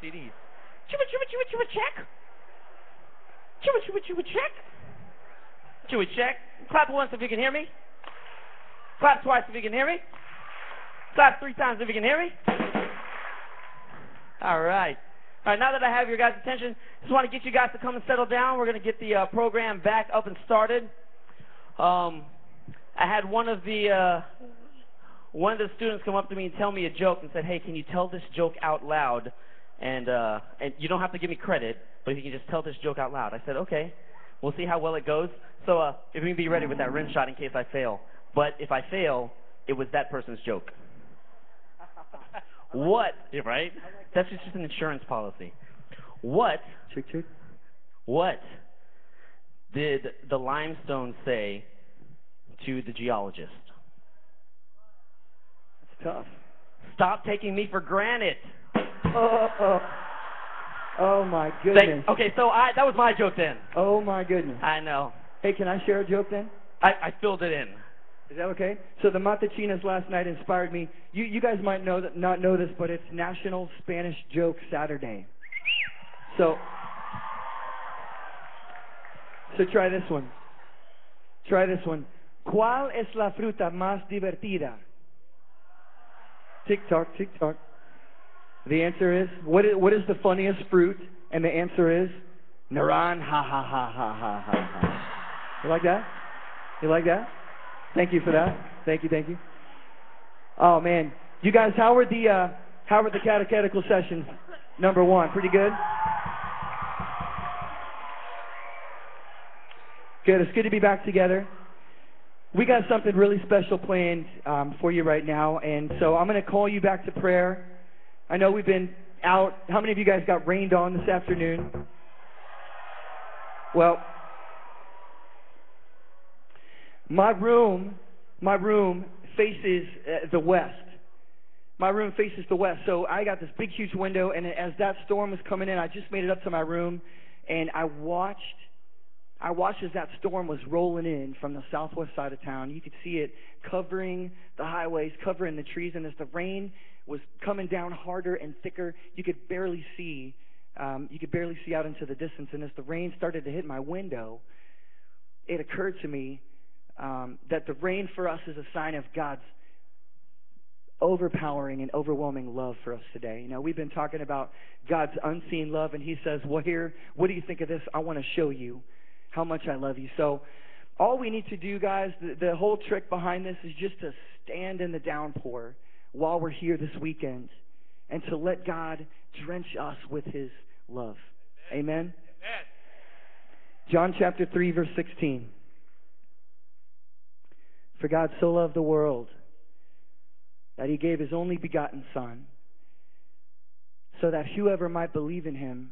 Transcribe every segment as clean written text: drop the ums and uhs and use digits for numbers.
CDs. Chew it, check. Chew it, check. Chew it, check. Clap once if you can hear me. Clap twice if you can hear me. Clap 3 times if you can hear me. All right. All right, now that I have your guys' attention, just want to get you guys to come and settle down. We're going to get the program back up and started. I had one of the students come up to me and tell me a joke and said, "Hey, can you tell this joke out loud? And you don't have to give me credit, but if you can just tell this joke out loud." I said, "Okay, we'll see how well it goes. So if you can be ready with that rim shot in case I fail. But if I fail, it was that person's joke." What? Right? That's just an insurance policy. What? Check. What did the limestone say to the geologist? It's tough. Stop taking me for granted. Oh my goodness. Okay, so that was my joke then. Oh my goodness. I know. Hey, can I share a joke then? I filled it in. Is that okay? So the Matachinas last night inspired me. You guys might not know this, but it's National Spanish Joke Saturday. So try this one. ¿Cuál es la fruta más divertida? Tick tock, tick tock. The answer is, what is the funniest fruit? And the answer is, naran, ha ha ha ha ha ha ha. You like that? You like that? Thank you for that. Thank you. Oh man, you guys, how were the catechetical sessions? Number 1, pretty good. Good. It's good to be back together. We got something really special planned for you right now, and so I'm going to call you back to prayer. I know we've been out. How many of you guys got rained on this afternoon? Well, my room faces the west. My room faces the west, so I got this big, huge window, and as that storm was coming in, I just made it up to my room, and I watched as that storm was rolling in from the southwest side of town. You could see it covering the highways, covering the trees, and as the rain was coming down harder and thicker, you could barely see out into the distance. And as the rain started to hit my window, it occurred to me that the rain for us is a sign of God's overpowering and overwhelming love for us today. You know, we've been talking about God's unseen love, and He says, well, here, what do you think of this? I want to show you how much I love you. So all we need to do, guys, the whole trick behind this is just to stand in the downpour while we're here this weekend and to let God drench us with His love. Amen? Amen. John chapter 3, verse 16. For God so loved the world that He gave His only begotten Son, so that whoever might believe in Him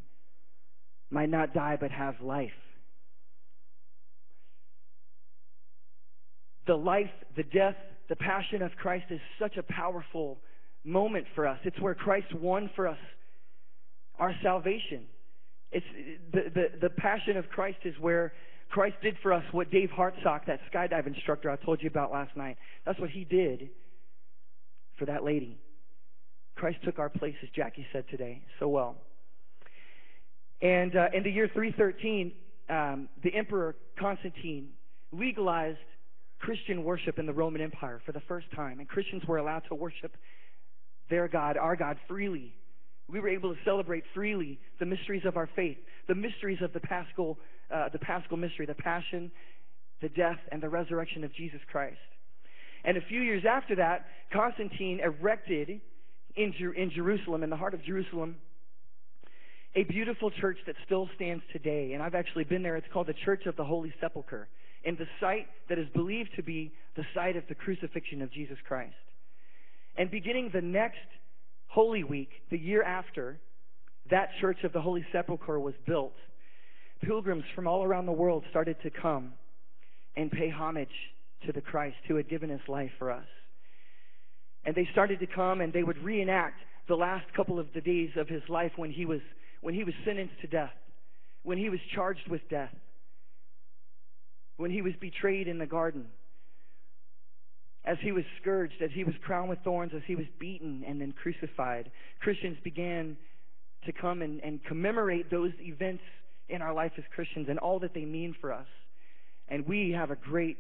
might not die but have life. The life, the death, the passion of Christ is such a powerful moment for us. It's where Christ won for us our salvation. It's the passion of Christ is where Christ did for us what Dave Hartsock, that skydive instructor I told you about last night, that's what he did for that lady. Christ took our place, as Jackie said today so well. And in the year 313, the Emperor Constantine legalized Christian worship in the Roman Empire for the first time, and Christians were allowed to worship their God, our God, freely. We were able to celebrate freely the mysteries of our faith, the mysteries of the Paschal mystery, the passion, the death, and the resurrection of Jesus Christ. And a few years after that, Constantine erected in Jerusalem, in the heart of Jerusalem, a beautiful church that still stands today. And I've actually been there. It's called the Church of the Holy Sepulchre, in the site that is believed to be the site of the crucifixion of Jesus Christ. And beginning the next Holy Week, the year after that Church of the Holy Sepulchre was built, pilgrims from all around the world started to come and pay homage to the Christ who had given His life for us. And they started to come and they would reenact the last couple of the days of His life when He was sentenced to death, when He was charged with death, when He was betrayed in the garden, as He was scourged, as He was crowned with thorns, as He was beaten and then crucified. Christians began to come and commemorate those events in our life as Christians and all that they mean for us. And we have a great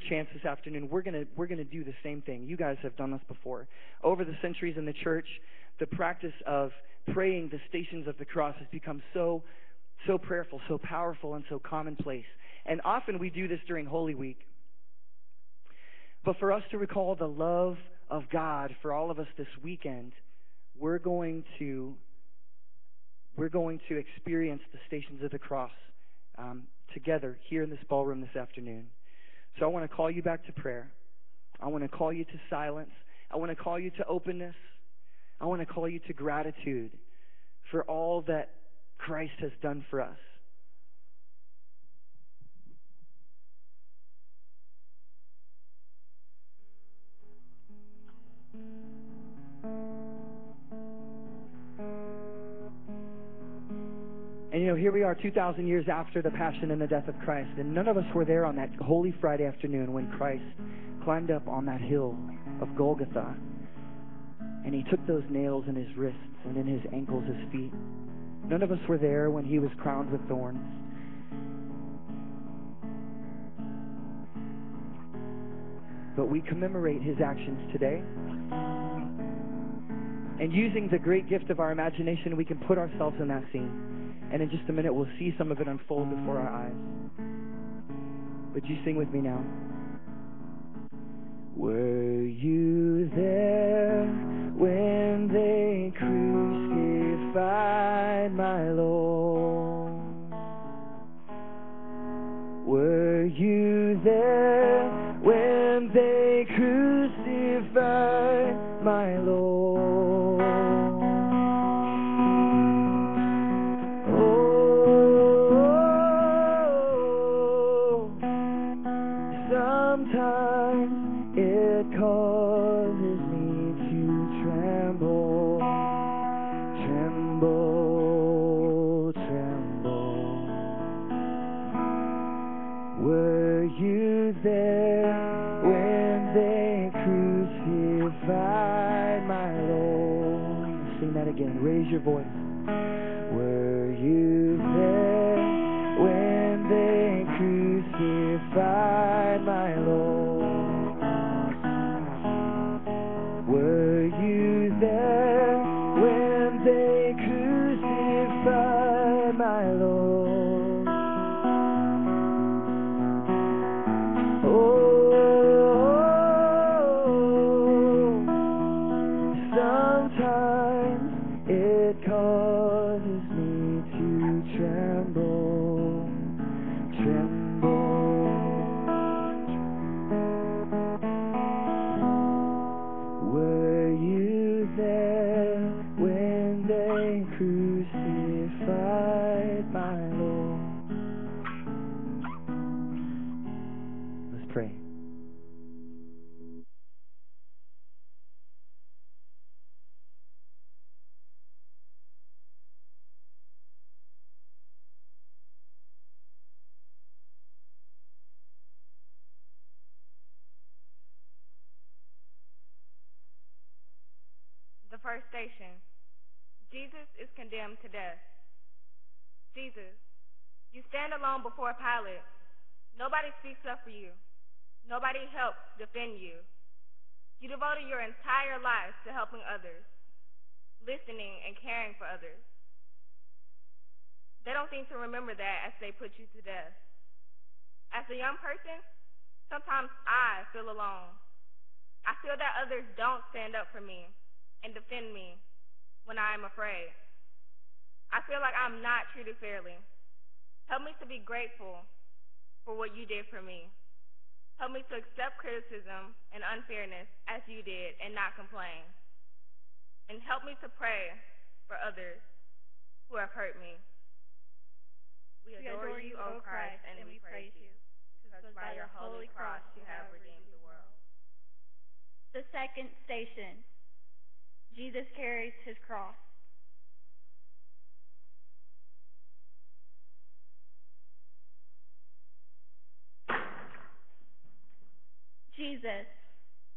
chance this afternoon. We're gonna do the same thing. You guys have done this before. Over the centuries in the church, the practice of praying the Stations of the Cross has become so prayerful, so powerful, and so commonplace. And often we do this during Holy Week. But for us to recall the love of God for all of us this weekend, we're going to experience the Stations of the Cross together here in this ballroom this afternoon. So I want to call you back to prayer. I want to call you to silence. I want to call you to openness. I want to call you to gratitude for all that Christ has done for us. And here we are 2,000 years after the passion and the death of Christ, and none of us were there on that Holy Friday afternoon when Christ climbed up on that hill of Golgotha, and he took those nails in his wrists and in his ankles, his feet. None of us were there when he was crowned with thorns. But we commemorate his actions today. And using the great gift of our imagination, we can put ourselves in that scene. And in just a minute, we'll see some of it unfold before our eyes. Would you sing with me now? Were you there when they crucified my Lord? Were you there when they crucified my Lord? Sometimes it causes me to tremble, tremble, tremble. Were you there when they crucified my Lord? Sing that again. Raise your voice. Were you there when they crucified my Lord? Were you there when they crucified my Lord? Oh, sometimes it causes me to tremble, tremble. Were you there when they crucified my Lord? Let's pray. The first station. Jesus is condemned to death. Jesus, you stand alone before Pilate. Nobody speaks up for you. Nobody helps defend you. You devoted your entire life to helping others, listening and caring for others. They don't seem to remember that as they put you to death. As a young person, sometimes I feel alone. I feel that others don't stand up for me and defend me when I am afraid. I feel like I'm not treated fairly. Help me to be grateful for what you did for me. Help me to accept criticism and unfairness as you did and not complain. And help me to pray for others who have hurt me. We adore you, O Christ, and we praise you, because by your holy cross you have redeemed the world. The second station. Jesus carries his cross. Jesus,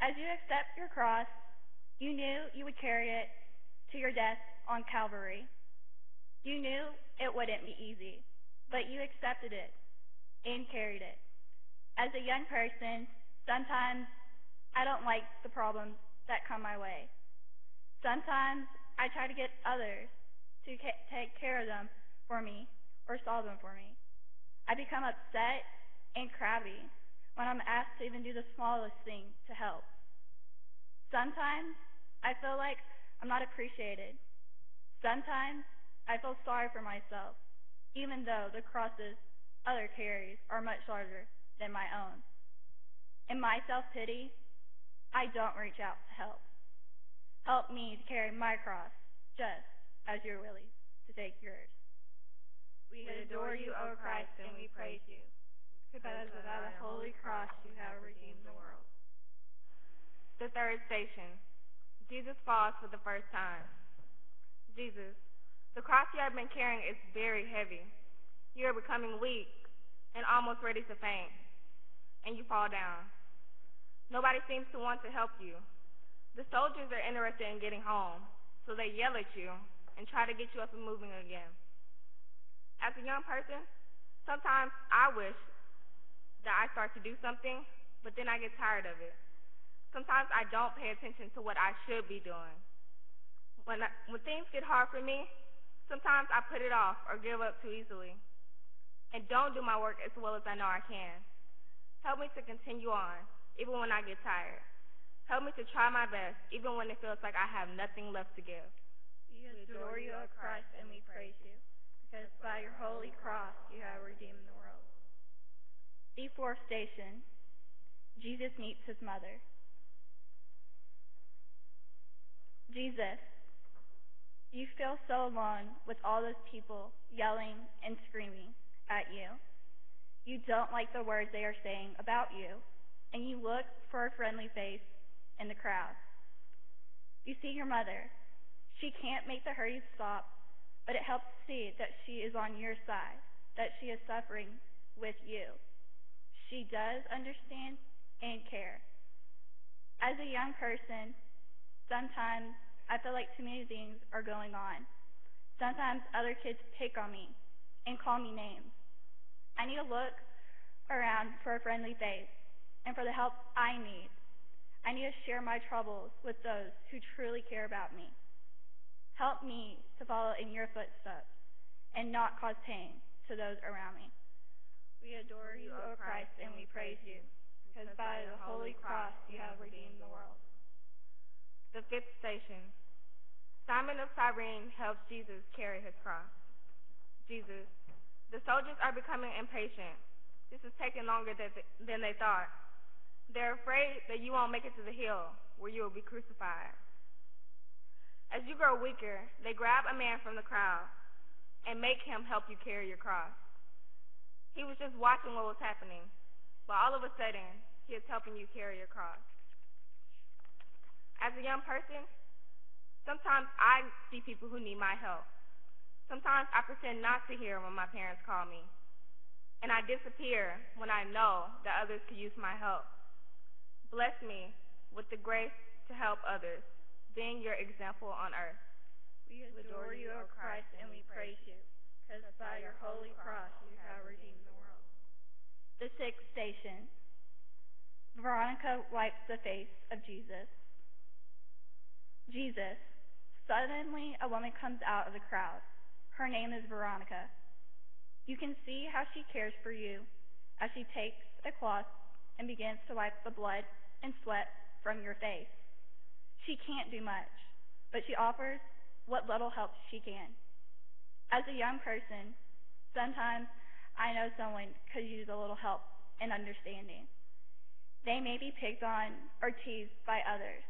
as you accept your cross, you knew you would carry it to your death on Calvary. You knew it wouldn't be easy, but you accepted it and carried it. As a young person, sometimes I don't like the problems that come my way. Sometimes I try to get others to take care of them for me or solve them for me. I become upset and crabby when I'm asked to even do the smallest thing to help. Sometimes I feel like I'm not appreciated. Sometimes I feel sorry for myself, even though the crosses other carries are much larger than my own. In my self-pity, I don't reach out to help. Help me to carry my cross just as you're willing to take yours. We adore you, O Christ, and we praise you, because by the holy cross you have redeemed the world. The third station. Jesus falls for the first time. Jesus, the cross you have been carrying is very heavy. You are becoming weak and almost ready to faint, and you fall down. Nobody seems to want to help you. The soldiers are interested in getting home, so they yell at you and try to get you up and moving again. As a young person, sometimes I wish that I start to do something, but then I get tired of it. Sometimes I don't pay attention to what I should be doing. When things get hard for me, sometimes I put it off or give up too easily and don't do my work as well as I know I can. Help me to continue on, even when I get tired. Help me to try my best, even when it feels like I have nothing left to give. We adore you, O Christ, and we praise you, because by your holy cross you have redeemed the world. The fourth station. Jesus meets his mother. Jesus, you feel so alone with all those people yelling and screaming at you. You don't like the words they are saying about you, and you look for a friendly face in the crowd. You see your mother. She can't make the hurry stop, but it helps to see that she is on your side, that she is suffering with you. She does understand and care. As a young person, sometimes I feel like too many things are going on. Sometimes other kids pick on me and call me names. I need to look around for a friendly face and for the help I need. I need to share my troubles with those who truly care about me. Help me to follow in your footsteps and not cause pain to those around me. We adore you, O Christ, and we praise you, because by the holy cross you have redeemed the world. The fifth station. Simon of Cyrene helps Jesus carry his cross. Jesus, the soldiers are becoming impatient. This is taking longer than they thought. They're afraid that you won't make it to the hill where you will be crucified. As you grow weaker, they grab a man from the crowd and make him help you carry your cross. He was just watching what was happening, but all of a sudden, he is helping you carry your cross. As a young person, sometimes I see people who need my help. Sometimes I pretend not to hear when my parents call me, and I disappear when I know that others could use my help. Bless me with the grace to help others, being your example on earth. We adore you, O Christ, and we praise you, because by your holy cross you have redeemed the world. The sixth station. Veronica wipes the face of Jesus. Jesus. Suddenly, a woman comes out of the crowd. Her name is Veronica. You can see how she cares for you as she takes a cloth and begins to wipe the blood and sweat from your face. She can't do much, but she offers what little help she can. As a young person, sometimes I know someone could use a little help and understanding. They may be picked on or teased by others,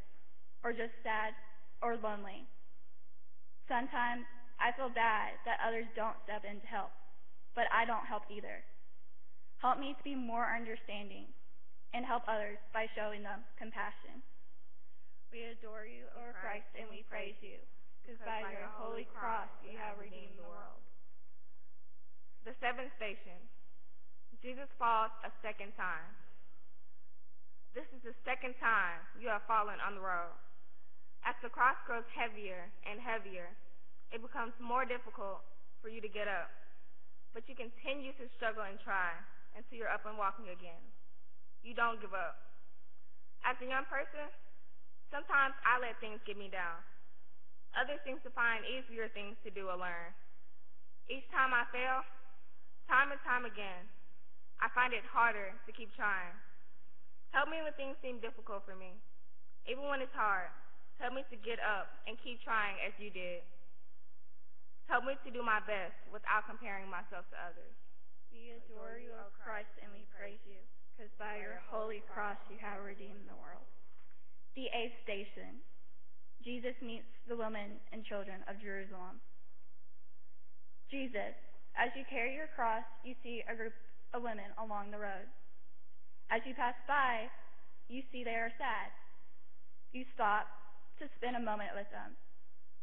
or just sad or lonely. Sometimes I feel bad that others don't step in to help, but I don't help either. Help me to be more understanding and help others by showing them compassion. We adore you, O Christ, and we praise you, because by your holy cross you have redeemed the world. The seventh station. Jesus falls a second time. This is the second time you have fallen on the road. As the cross grows heavier and heavier, it becomes more difficult for you to get up. But you continue to struggle and try until you're up and walking again. You don't give up. As a young person, sometimes I let things get me down. Others seem to find easier things to do or learn. Each time I fail, time and time again, I find it harder to keep trying. Help me when things seem difficult for me. Even when it's hard, help me to get up and keep trying as you did. Help me to do my best without comparing myself to others. We adore you, O Christ, and we praise you, because by your holy cross you have redeemed the world. The 8th station. Jesus meets the women and children of Jerusalem. Jesus, as you carry your cross, you see a group of women along the road. As you pass by, you see they are sad. You stop to spend a moment with them,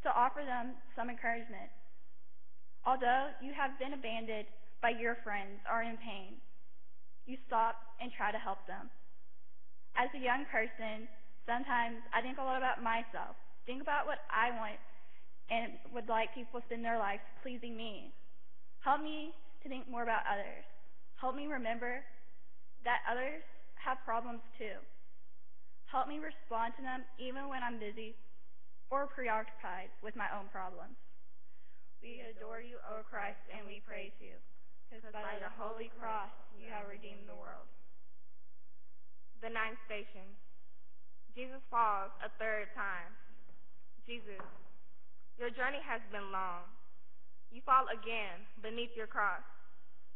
to offer them some encouragement. Although you have been abandoned by your friends or in pain, you stop and try to help them. As a young person, sometimes I think a lot about myself, think about what I want and would like people to spend their lives pleasing me. Help me to think more about others. Help me remember that others have problems too. Help me respond to them even when I'm busy or preoccupied with my own problems. We adore you, O Christ, and we praise you, because by your holy cross you have redeemed the world. The 9th station. Jesus falls a 3rd time. Jesus, your journey has been long. You fall again beneath your cross.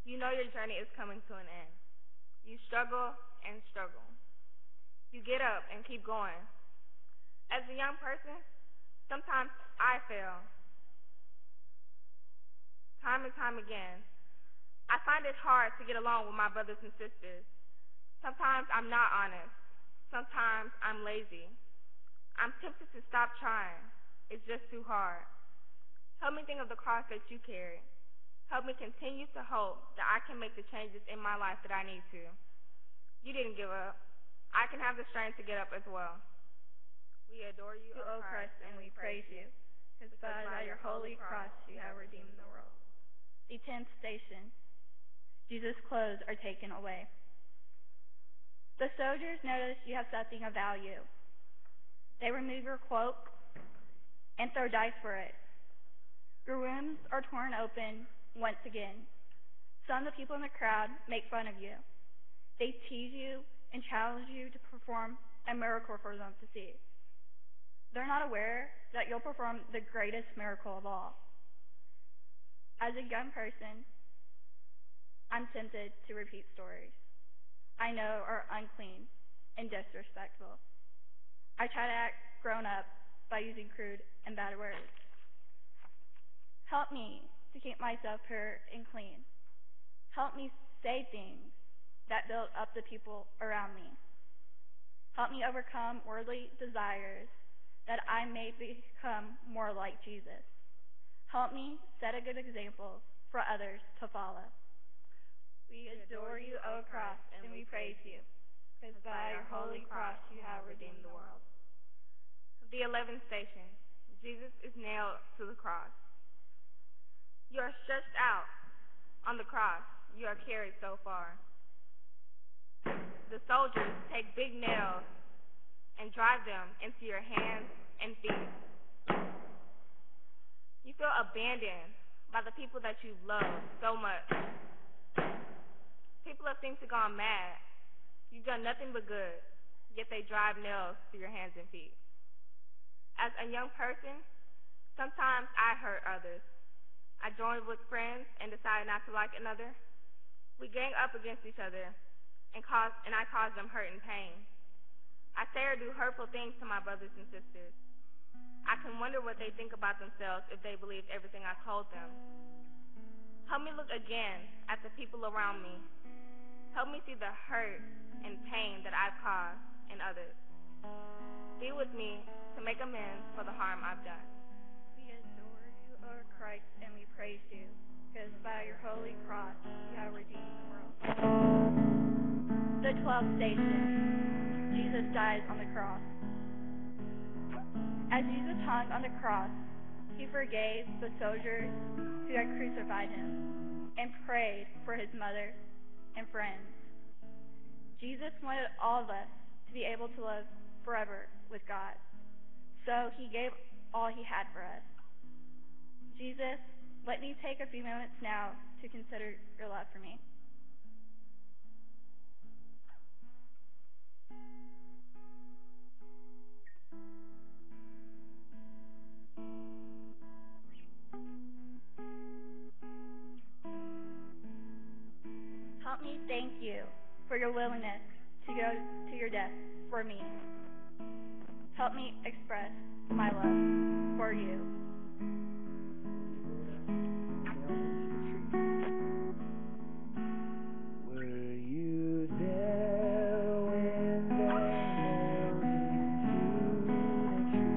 You know your journey is coming to an end. You struggle and struggle. You get up and keep going. As a young person, sometimes I fail. Time and time again, I find it hard to get along with my brothers and sisters. Sometimes I'm not honest. Sometimes I'm lazy. I'm tempted to stop trying. It's just too hard. Help me think of the cross that you carry. Help me continue to hope that I can make the changes in my life that I need to. You didn't give up. I can have the strength to get up as well. We adore you, O Christ, and we praise you, because by your holy cross you have redeemed the world. The 10th station. Jesus' clothes are taken away. The soldiers notice you have something of value. They remove your cloak and throw dice for it. Your wounds are torn open once again. Some of the people in the crowd make fun of you. They tease you and challenge you to perform a miracle for them to see. They're not aware that you'll perform the greatest miracle of all. As a young person, I'm tempted to repeat stories I know are unclean and disrespectful. I try to act grown up by using crude and bad words. Help me to keep myself pure and clean. Help me say things that build up the people around me. Help me overcome worldly desires that I may become more like Jesus. Help me set a good example for others to follow. We adore you, O cross, and we praise you, because by your holy cross you have redeemed the world. The 11th station. Jesus is nailed to the cross. You are stretched out on the cross. You are carried so far. The soldiers take big nails and drive them into your hands and feet. You feel abandoned by the people that you love so much. People have seemed to gone mad. You've done nothing but good, yet they drive nails to your hands and feet. As a young person, sometimes I hurt others. I joined with friends and decided not to like another. We gang up against each other, and I cause them hurt and pain. I say or do hurtful things to my brothers and sisters. I can wonder what they think about themselves if they believed everything I told them. Help me look again at the people around me. Help me see the hurt and pain that I've caused in others. Be with me to make amends for the harm I've done. We adore you, O Christ, and we praise you, because by your holy cross you have redeemed the world. The 12th station. Jesus dies on the cross. As Jesus hung on the cross, He forgave the soldiers who had crucified him and prayed for his mother and friends. Jesus wanted all of us to be able to live forever with God, so he gave all he had for us. Jesus, let me take a few moments now to consider your love for me. Help me thank you for your willingness to go to your death for me. Help me express my love for you. Were you there when they nailed him to the tree?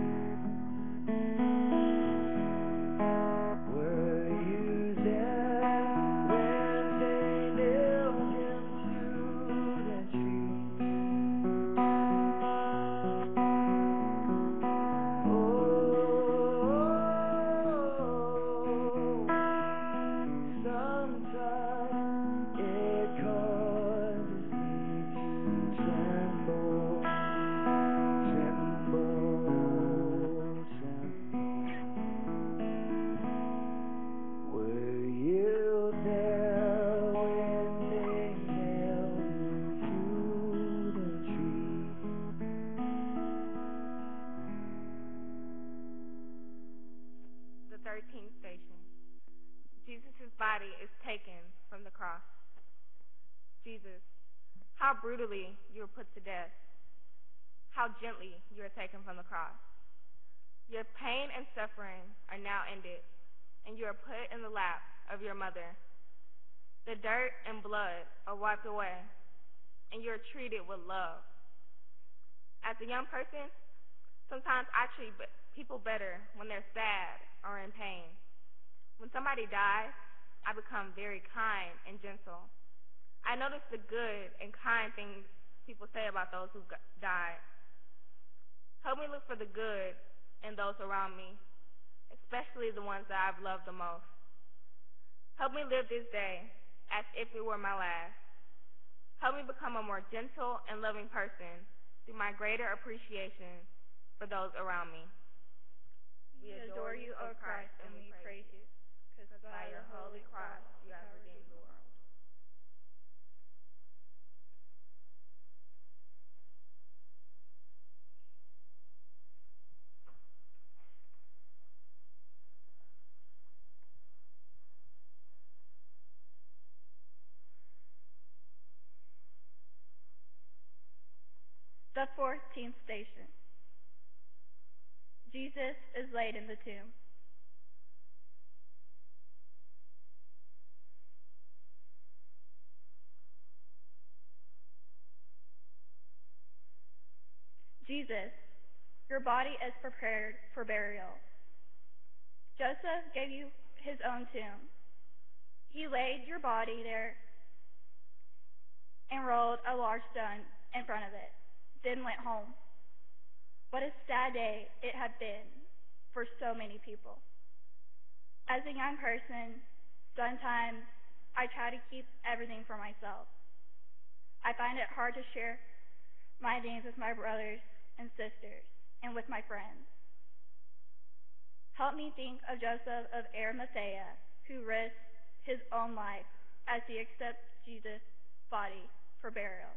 Were you there when they nailed him to the tree? Sometimes it causes me to tremble, tremble, tremble. Were you there when they nailed him to the tree? The 13th station. Jesus' body is taken from the cross. Jesus, how brutally you were put to death. How gently you are taken from the cross. Your pain and suffering are now ended, and you are put in the lap of your mother. The dirt and blood are wiped away, and you are treated with love. As a young person, sometimes I treat people better when they're sad or in pain. When somebody dies, I become very kind and gentle. I notice the good and kind things people say about those who died. Help me look for the good in those around me, especially the ones that I've loved the most. Help me live this day as if it were my last. Help me become a more gentle and loving person through my greater appreciation for those around me. We adore you, O Christ, and we praise you, because by your holy cross you have redeemed the world. The 14th station. Jesus is laid in the tomb. Jesus, your body is prepared for burial. Joseph gave you his own tomb. He laid your body there and rolled a large stone in front of it, then went home. What a sad day it had been for so many people. As a young person, sometimes I try to keep everything for myself. I find it hard to share my needs with my brothers and sisters and with my friends. Help me think of Joseph of Arimathea, who risked his own life as he accepts Jesus' body for burial.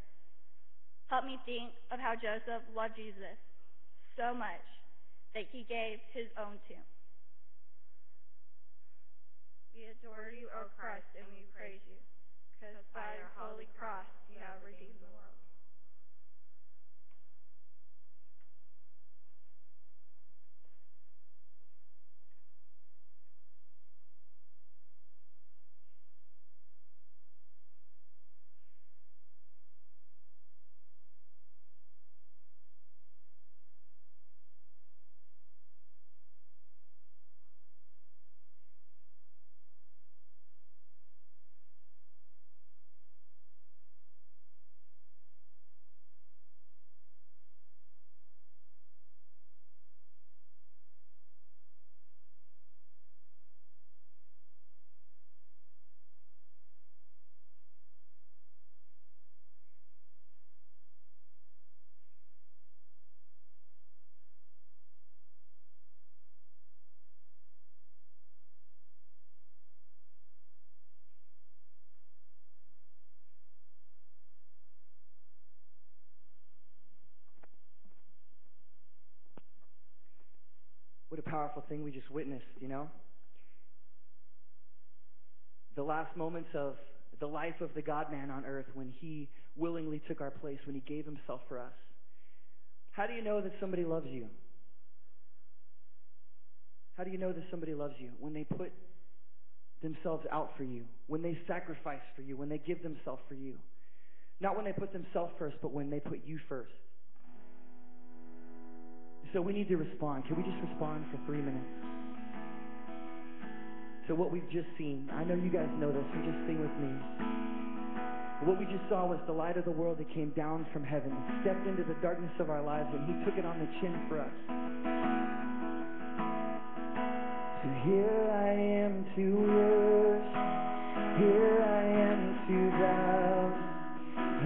Help me think of how Joseph loved Jesus so much that he gave his own tomb. We adore you, O Christ, and we praise you, because by your holy cross you have redeemed the world. powerful thing we just witnessed, you know? The last moments of the life of the God-man on earth when he willingly took our place, when he gave himself for us. How do you know that somebody loves you? How do you know that somebody loves you? When they put themselves out for you, when they sacrifice for you, when they give themselves for you. Not when they put themselves first, but when they put you first. So we need to respond. Can we just respond for 3 minutes? So what we've just seen, I know you guys know this, so just sing with me. What we just saw was the light of the world that came down from heaven, stepped into the darkness of our lives, and he took it on the chin for us. So here I am to worship, here I am to bow,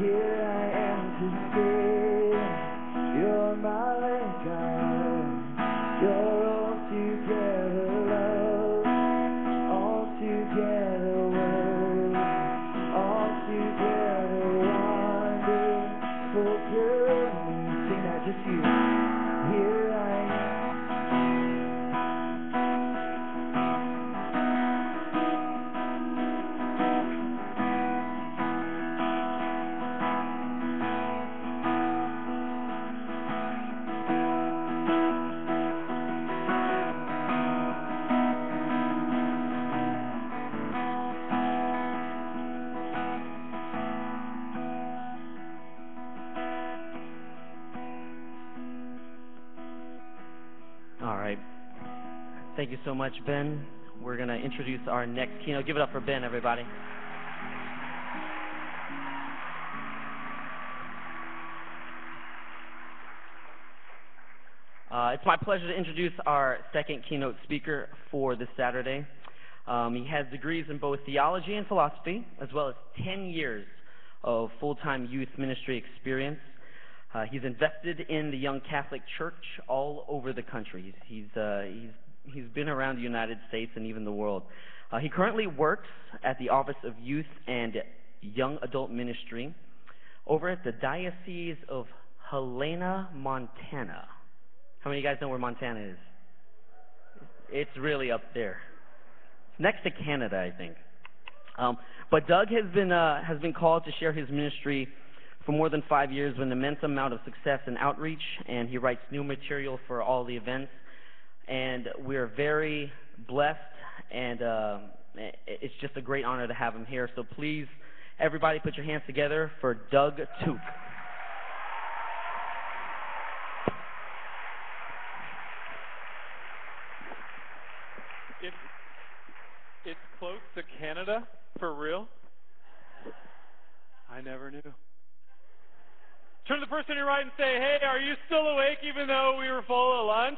here I am to say, you're my God, you're altogether love, altogether worth, altogether wonderful good. Sing that, just you. Here I am. All right. Thank you so much, Ben. We're going to introduce our next keynote. Give it up for Ben, everybody. It's my pleasure to introduce our second keynote speaker for this Saturday. He has degrees in both theology and philosophy, as well as 10 years of full-time youth ministry experience. He's invested in the Young Catholic Church all over the country. He's been around the United States and even the world. He currently works at the Office of Youth and Young Adult Ministry over at the Diocese of Helena, Montana. How many of you guys know where Montana is? It's really up there. It's next to Canada, I think. But Doug has been called to share his ministry for more than 5 years with an immense amount of success and outreach, and he writes new material for all the events. And we're very blessed, and it's just a great honor to have him here. So please, everybody, put your hands together for Doug Took. It's close to Canada, for real? I never knew. Turn to the person on your right and say, hey, are you still awake even though we were full of lunch?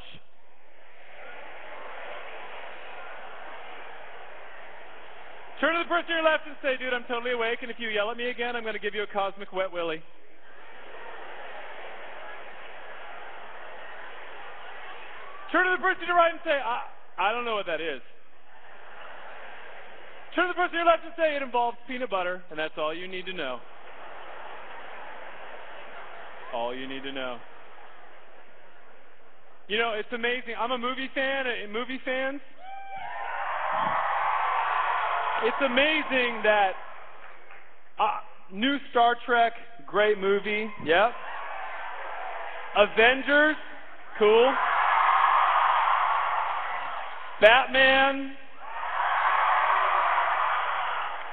Turn to the person on your left and say, dude, I'm totally awake, and if you yell at me again, I'm going to give you a cosmic wet willy. Turn to the person on your right and say, I don't know what that is. Turn to the person on your left and say, it involves peanut butter, and that's all you need to know. All you need to know. You know, it's amazing. I'm a movie fan, and movie fans, it's amazing that new Star Trek, great movie, yep. Avengers, cool. Batman.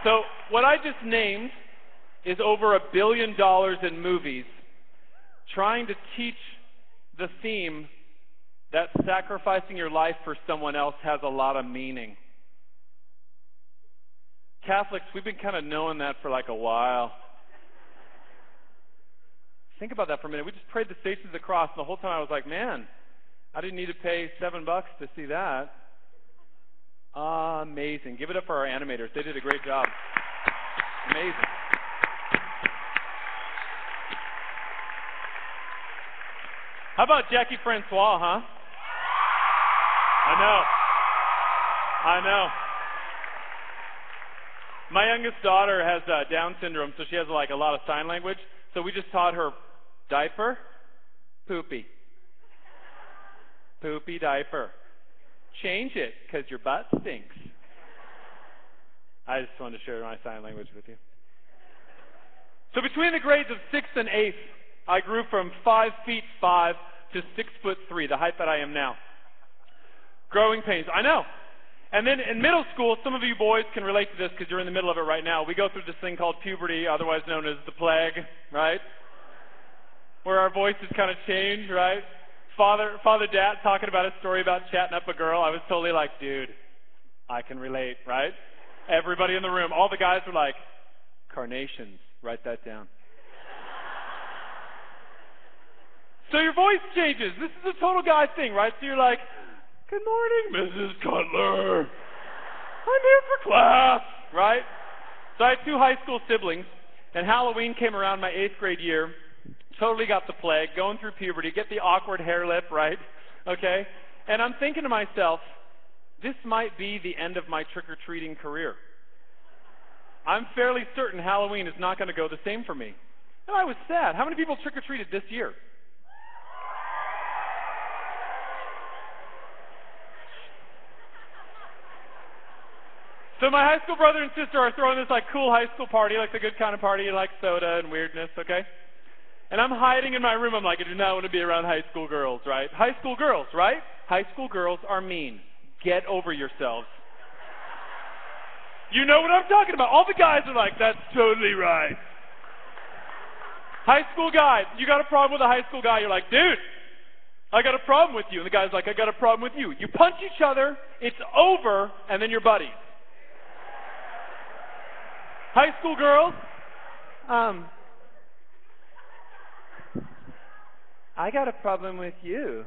So what I just named is over $1 billion in movies trying to teach the theme that sacrificing your life for someone else has a lot of meaning. Catholics, we've been kind of knowing that for like a while. Think about that for a minute. We just prayed the Stations of the Cross, and the whole time I was like, man, I didn't need to pay $7 to see that. Amazing. Give it up for our animators. They did a great job. Amazing. How about Jackie Francois, huh? I know. My youngest daughter has Down syndrome, so she has like a lot of sign language. So we just taught her diaper, poopy. Poopy diaper. change it, because your butt stinks. I just wanted to share my sign language with you. So between the grades of 6th and 8th, I grew from 5 feet 5 to 6'3", the height that I am now. Growing pains, I know. And then in middle school, some of you boys can relate to this because you're in the middle of it right now. We go through this thing called puberty, otherwise known as the plague, right? Where our voices kind of change, right? Father Dad talking about a story about chatting up a girl. I was totally like, dude, I can relate, right? Everybody in the room, all the guys were like, carnations, write that down. So your voice changes. This is a total guy thing, right? So you're like, good morning, Mrs. Cutler. I'm here for class, right? So I had 2 high school siblings, and Halloween came around my 8th grade year. Totally got the plague, going through puberty, get the awkward hair lip, right? Okay? And I'm thinking to myself, this might be the end of my trick-or-treating career. I'm fairly certain Halloween is not going to go the same for me. And I was sad. How many people trick-or-treated this year? So my high school brother and sister are throwing this like cool high school party, like the good kind of party, you like soda and weirdness, okay? And I'm hiding in my room. I'm like, I do not want to be around high school girls, right? High school girls, right? High school girls are mean. Get over yourselves. You know what I'm talking about. All the guys are like, that's totally right. High school guy, you got a problem with a high school guy. You're like, dude, I got a problem with you. And the guy's like, I got a problem with you. You punch each other, it's over, and then you're buddies. High school girls, I got a problem with you.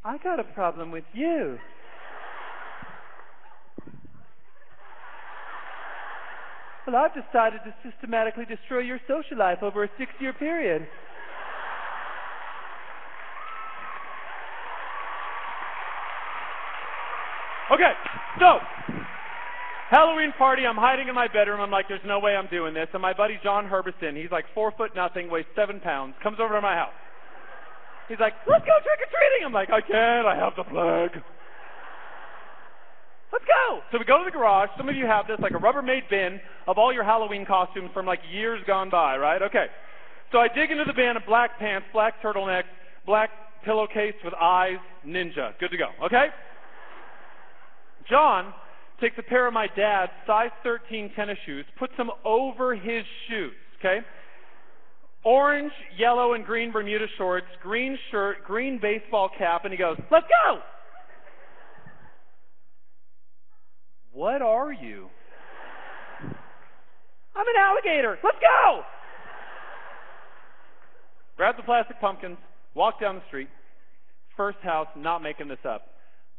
I got a problem with you. Well, I've decided to systematically destroy your social life over a 6-year period. Okay, so Halloween party, I'm hiding in my bedroom. I'm like, there's no way I'm doing this. And my buddy John Herbison, he's like 4'0", weighs 7 pounds, comes over to my house. He's like, let's go trick-or-treating. I'm like, I can't, I have the plague. Let's go. So we go to the garage. Some of you have this, like a Rubbermaid bin of all your Halloween costumes from like years gone by, right? Okay. So I dig into the bin of black pants, black turtleneck, black pillowcase with eyes, ninja. Good to go, okay? John takes a pair of my dad's size 13 tennis shoes, puts them over his shoes, okay? Orange, yellow, and green Bermuda shorts, green shirt, green baseball cap, and he goes, let's go! What are you? I'm an alligator. Let's go! Grab the plastic pumpkins, walk down the street. First house, not making this up.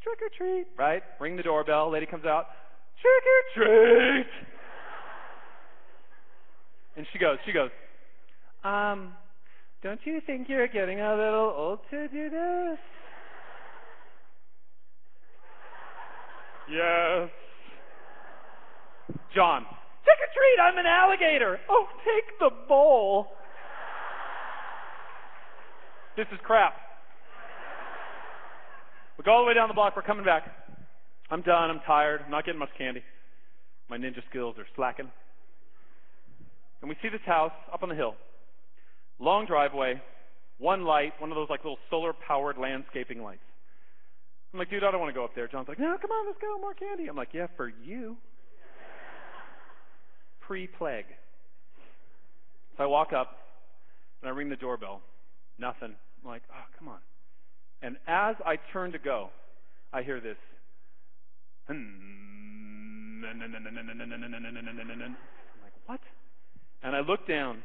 Trick or treat, right? Ring the doorbell. Lady comes out. Trick or treat. And she goes, don't you think you're getting a little old to do this? Yes. John, trick or treat, I'm an alligator. Oh, take the bowl. This is crap. We go all the way down the block. We're coming back. I'm done. I'm tired. I'm not getting much candy. My ninja skills are slacking. And we see this house up on the hill. Long driveway, one light, one of those like little solar-powered landscaping lights. I'm like, dude, I don't want to go up there. John's like, no, come on, let's go, more candy. I'm like, yeah, for you. Pre-plague. So I walk up, and I ring the doorbell. Nothing. I'm like, oh, come on. And as I turn to go, I hear this. I'm like, what? And I look down,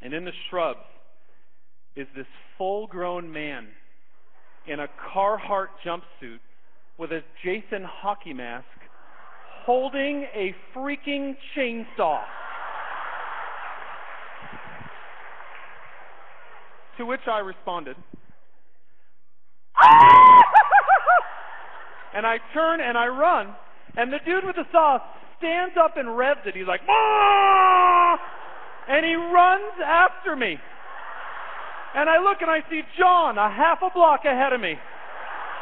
and in the shrubs is this full-grown man in a Carhartt jumpsuit with a Jason hockey mask holding a freaking chainsaw. To which I responded, and I turn and I run, and the dude with the saw stands up and revs it. He's like, ah! And he runs after me. And I look and I see John a half a block ahead of me.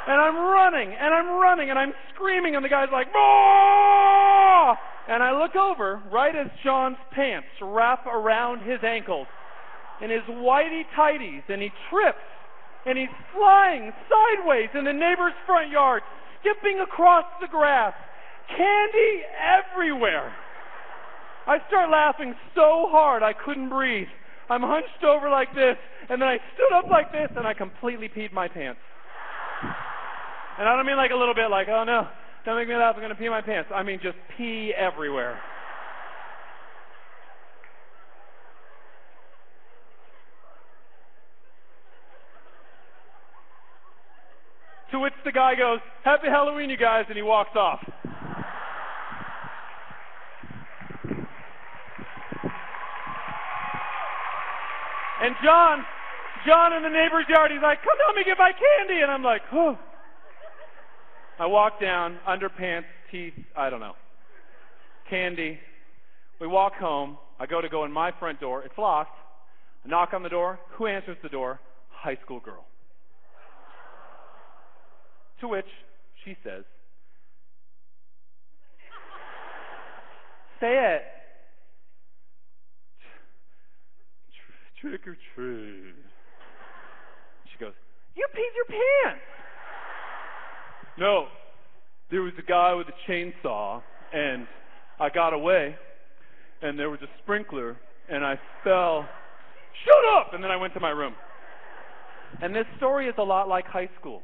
And I'm running, and I'm running, and I'm screaming, and the guy's like, "Whoa!" And I look over, right as John's pants wrap around his ankles, in his whitey tighties, and he trips, and he's flying sideways in the neighbor's front yard, skipping across the grass, candy everywhere. I start laughing so hard I couldn't breathe. I'm hunched over like this, and then I stood up like this, and I completely peed my pants. And I don't mean like a little bit, like, oh no, don't make me laugh, I'm going to pee my pants. I mean just pee everywhere. To which the guy goes, "Happy Halloween, you guys," and he walks off. And John in the neighbor's yard, he's like, "Come help me get my candy." And I'm like, "Whew." I walk down, underpants, teeth, I don't know. Candy. We walk home. I go in my front door. It's locked. I knock on the door. Who answers the door? High school girl. To which she says, "Say it. Trick or treat." She goes, "You peed your pants." "No, there was a guy with a chainsaw, and I got away, and there was a sprinkler, and I fell." "Shut up!" And then I went to my room. And this story is a lot like high school.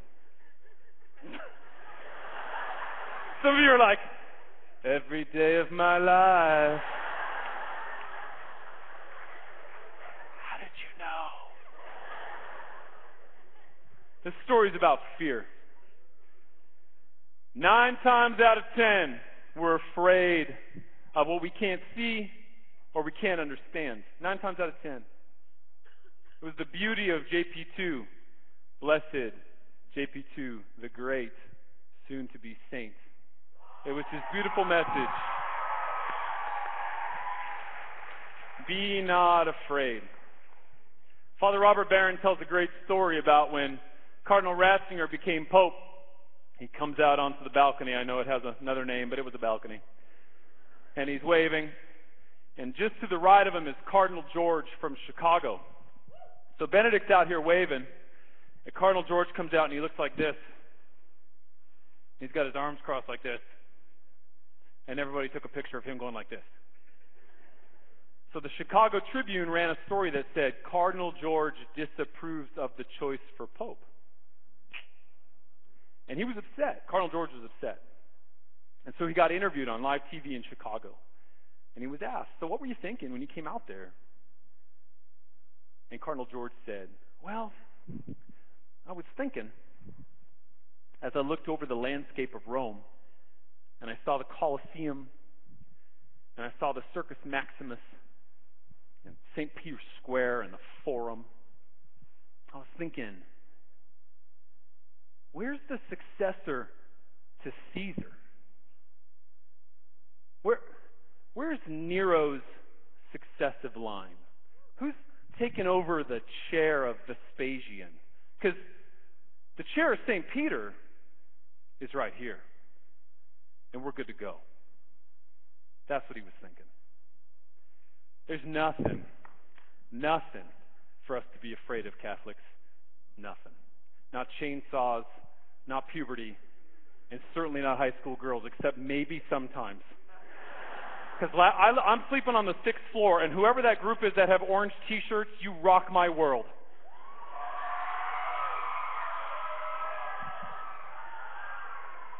Some of you are like, "Every day of my life." How did you know? This story is about fear. 9 times out of 10, we're afraid of what we can't see or we can't understand. 9 times out of 10. It was the beauty of JP2, blessed JP2, the great, soon-to-be saint. It was his beautiful message. Be not afraid. Father Robert Barron tells a great story about when Cardinal Ratzinger became Pope. He comes out onto the balcony. I know it has another name, but it was a balcony. And he's waving. And just to the right of him is Cardinal George from Chicago. So Benedict's out here waving. And Cardinal George comes out and he looks like this. He's got his arms crossed like this. And everybody took a picture of him going like this. So the Chicago Tribune ran a story that said, "Cardinal George disapproves of the choice for Pope." And he was upset. Cardinal George was upset. And so he got interviewed on live TV in Chicago. And he was asked, "So what were you thinking when you came out there?" And Cardinal George said, "Well, I was thinking as I looked over the landscape of Rome, and I saw the Colosseum, and I saw the Circus Maximus, and St. Peter's Square, and the Forum. I was thinking, where's the successor to Caesar? Where's Nero's successive line? Who's taken over the chair of Vespasian? Because the chair of St. Peter is right here, and we're good to go." That's what he was thinking. There's nothing for us to be afraid of, Catholics. Nothing. Not chainsaws, not puberty, and certainly not high school girls, except maybe sometimes. Because I'm sleeping on the 6th floor, and whoever that group is that have orange t-shirts, you rock my world.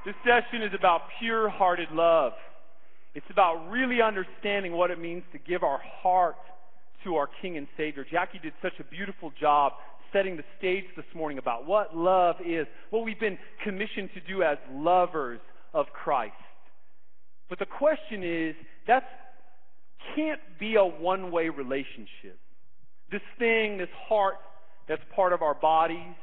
This session is about pure-hearted love. It's about really understanding what it means to give our heart to our King and Savior. Jackie did such a beautiful job setting the stage this morning about what love is, what we've been commissioned to do as lovers of Christ. But the question is, that can't be a one-way relationship. This thing, this heart that's part of our bodies,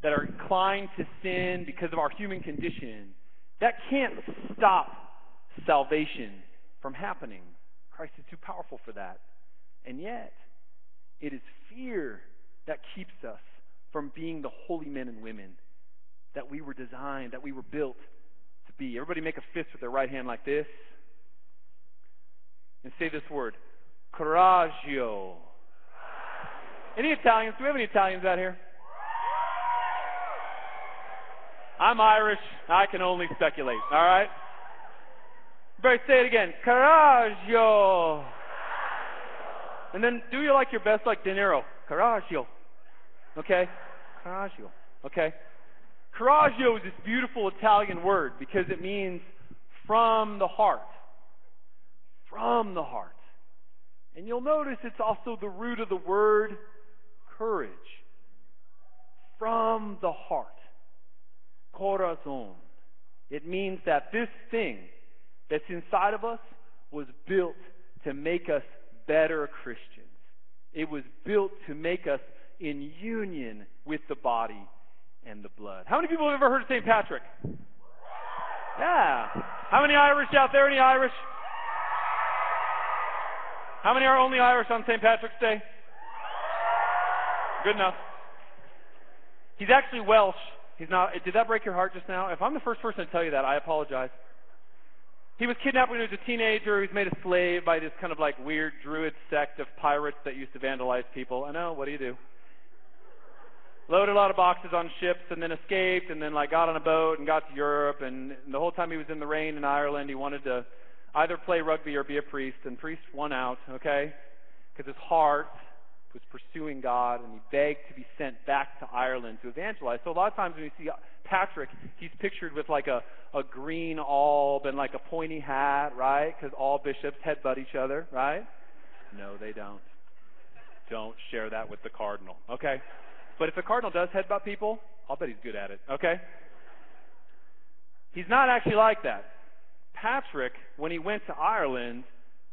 that are inclined to sin because of our human condition, that can't stop salvation from happening. Christ is too powerful for that. And yet, it is fear that keeps us from being the holy men and women that we were designed, that we were built to be. Everybody make a fist with their right hand like this. And say this word, coraggio. Any Italians? Do we have any Italians out here? I'm Irish. I can only speculate, all right? Everybody say it again, coraggio. And then do you like your best like De Niro? Coraggio. Okay? Coraggio. Okay? Coraggio is this beautiful Italian word because it means from the heart. From the heart. And you'll notice it's also the root of the word courage. From the heart. Corazon. It means that this thing that's inside of us was built to make us better Christians. It was built to make us in union with the body and the blood. How many people have ever heard of St. Patrick? Yeah. How many Irish out there? Any Irish? How many are only Irish on St. Patrick's Day? Good enough. He's actually Welsh. He's not. Did that break your heart just now? If I'm the first person to tell you that, I apologize. He was kidnapped when he was a teenager. He was made a slave by this kind of like weird druid sect of pirates that used to vandalize people. I know, what do you do? Loaded a lot of boxes on ships and then escaped and then like got on a boat and got to Europe. And the whole time he was in the rain in Ireland, he wanted to either play rugby or be a priest. And priest won out, okay? Because his heart was pursuing God, and he begged to be sent back to Ireland to evangelize. So a lot of times when you see Patrick, he's pictured with like a green alb and like a pointy hat, right? Because all bishops headbutt each other, right? No, they don't. Don't share that with the cardinal, okay? But if the cardinal does headbutt people, I'll bet he's good at it, okay? He's not actually like that. Patrick, when he went to Ireland,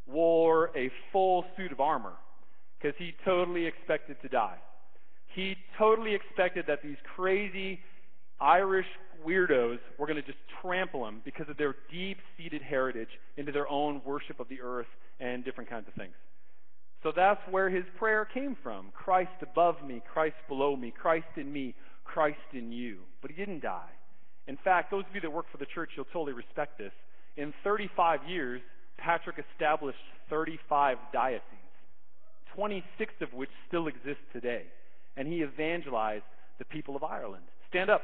wore a full suit of armor because he totally expected to die. He totally expected that these crazy Irish weirdos were going to just trample him because of their deep-seated heritage into their own worship of the earth and different kinds of things. So that's where his prayer came from. Christ above me, Christ below me, Christ in me, Christ in you. But he didn't die. In fact, those of you that work for the church, you'll totally respect this. In 35 years, Patrick established 35 dioceses, 26 of which still exist today. And he evangelized the people of Ireland. Stand up.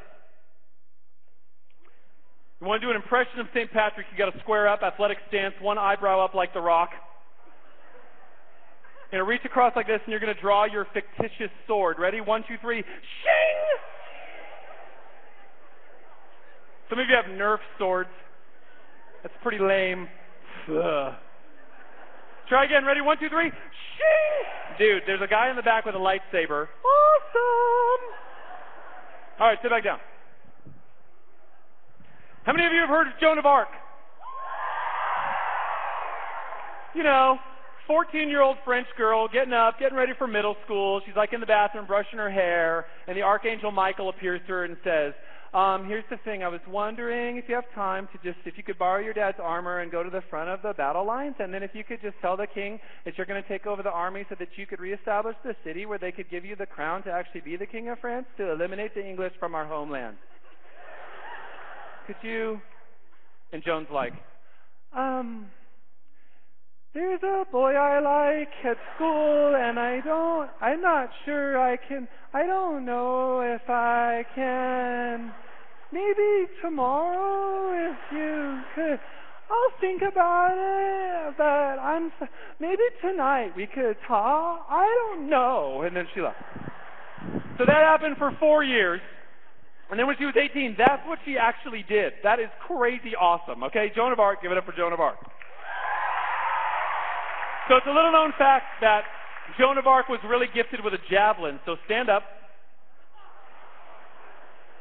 You want to do an impression of St. Patrick, you got to square up, athletic stance, one eyebrow up like the Rock. You're going to reach across like this, and you're going to draw your fictitious sword. Ready? 1, 2, 3. Shing! Some of you have Nerf swords. That's pretty lame. Ugh. Try again. Ready? 1, 2, 3. Shing! Dude, there's a guy in the back with a lightsaber. Awesome! All right, sit back down. How many of you have heard of Joan of Arc? You know, 14-year-old French girl getting up, getting ready for middle school. She's like in the bathroom brushing her hair, and the Archangel Michael appears to her and says, here's the thing. I was wondering if you have time to if you could borrow your dad's armor and go to the front of the battle lines, and then if you could just tell the king that you're going to take over the army so that you could reestablish the city where they could give you the crown to actually be the king of France to eliminate the English from our homeland. Could you? And Joan's like, there's a boy I like at school, and I'm not sure I don't know if I can. Maybe tomorrow if you could. I'll think about it, but maybe tonight we could talk. I don't know. And then she left. So that happened for 4 years. And then when she was 18, that's what she actually did. That is crazy awesome. Okay, Joan of Arc, give it up for Joan of Arc. So it's a little known fact that Joan of Arc was really gifted with a javelin. So stand up.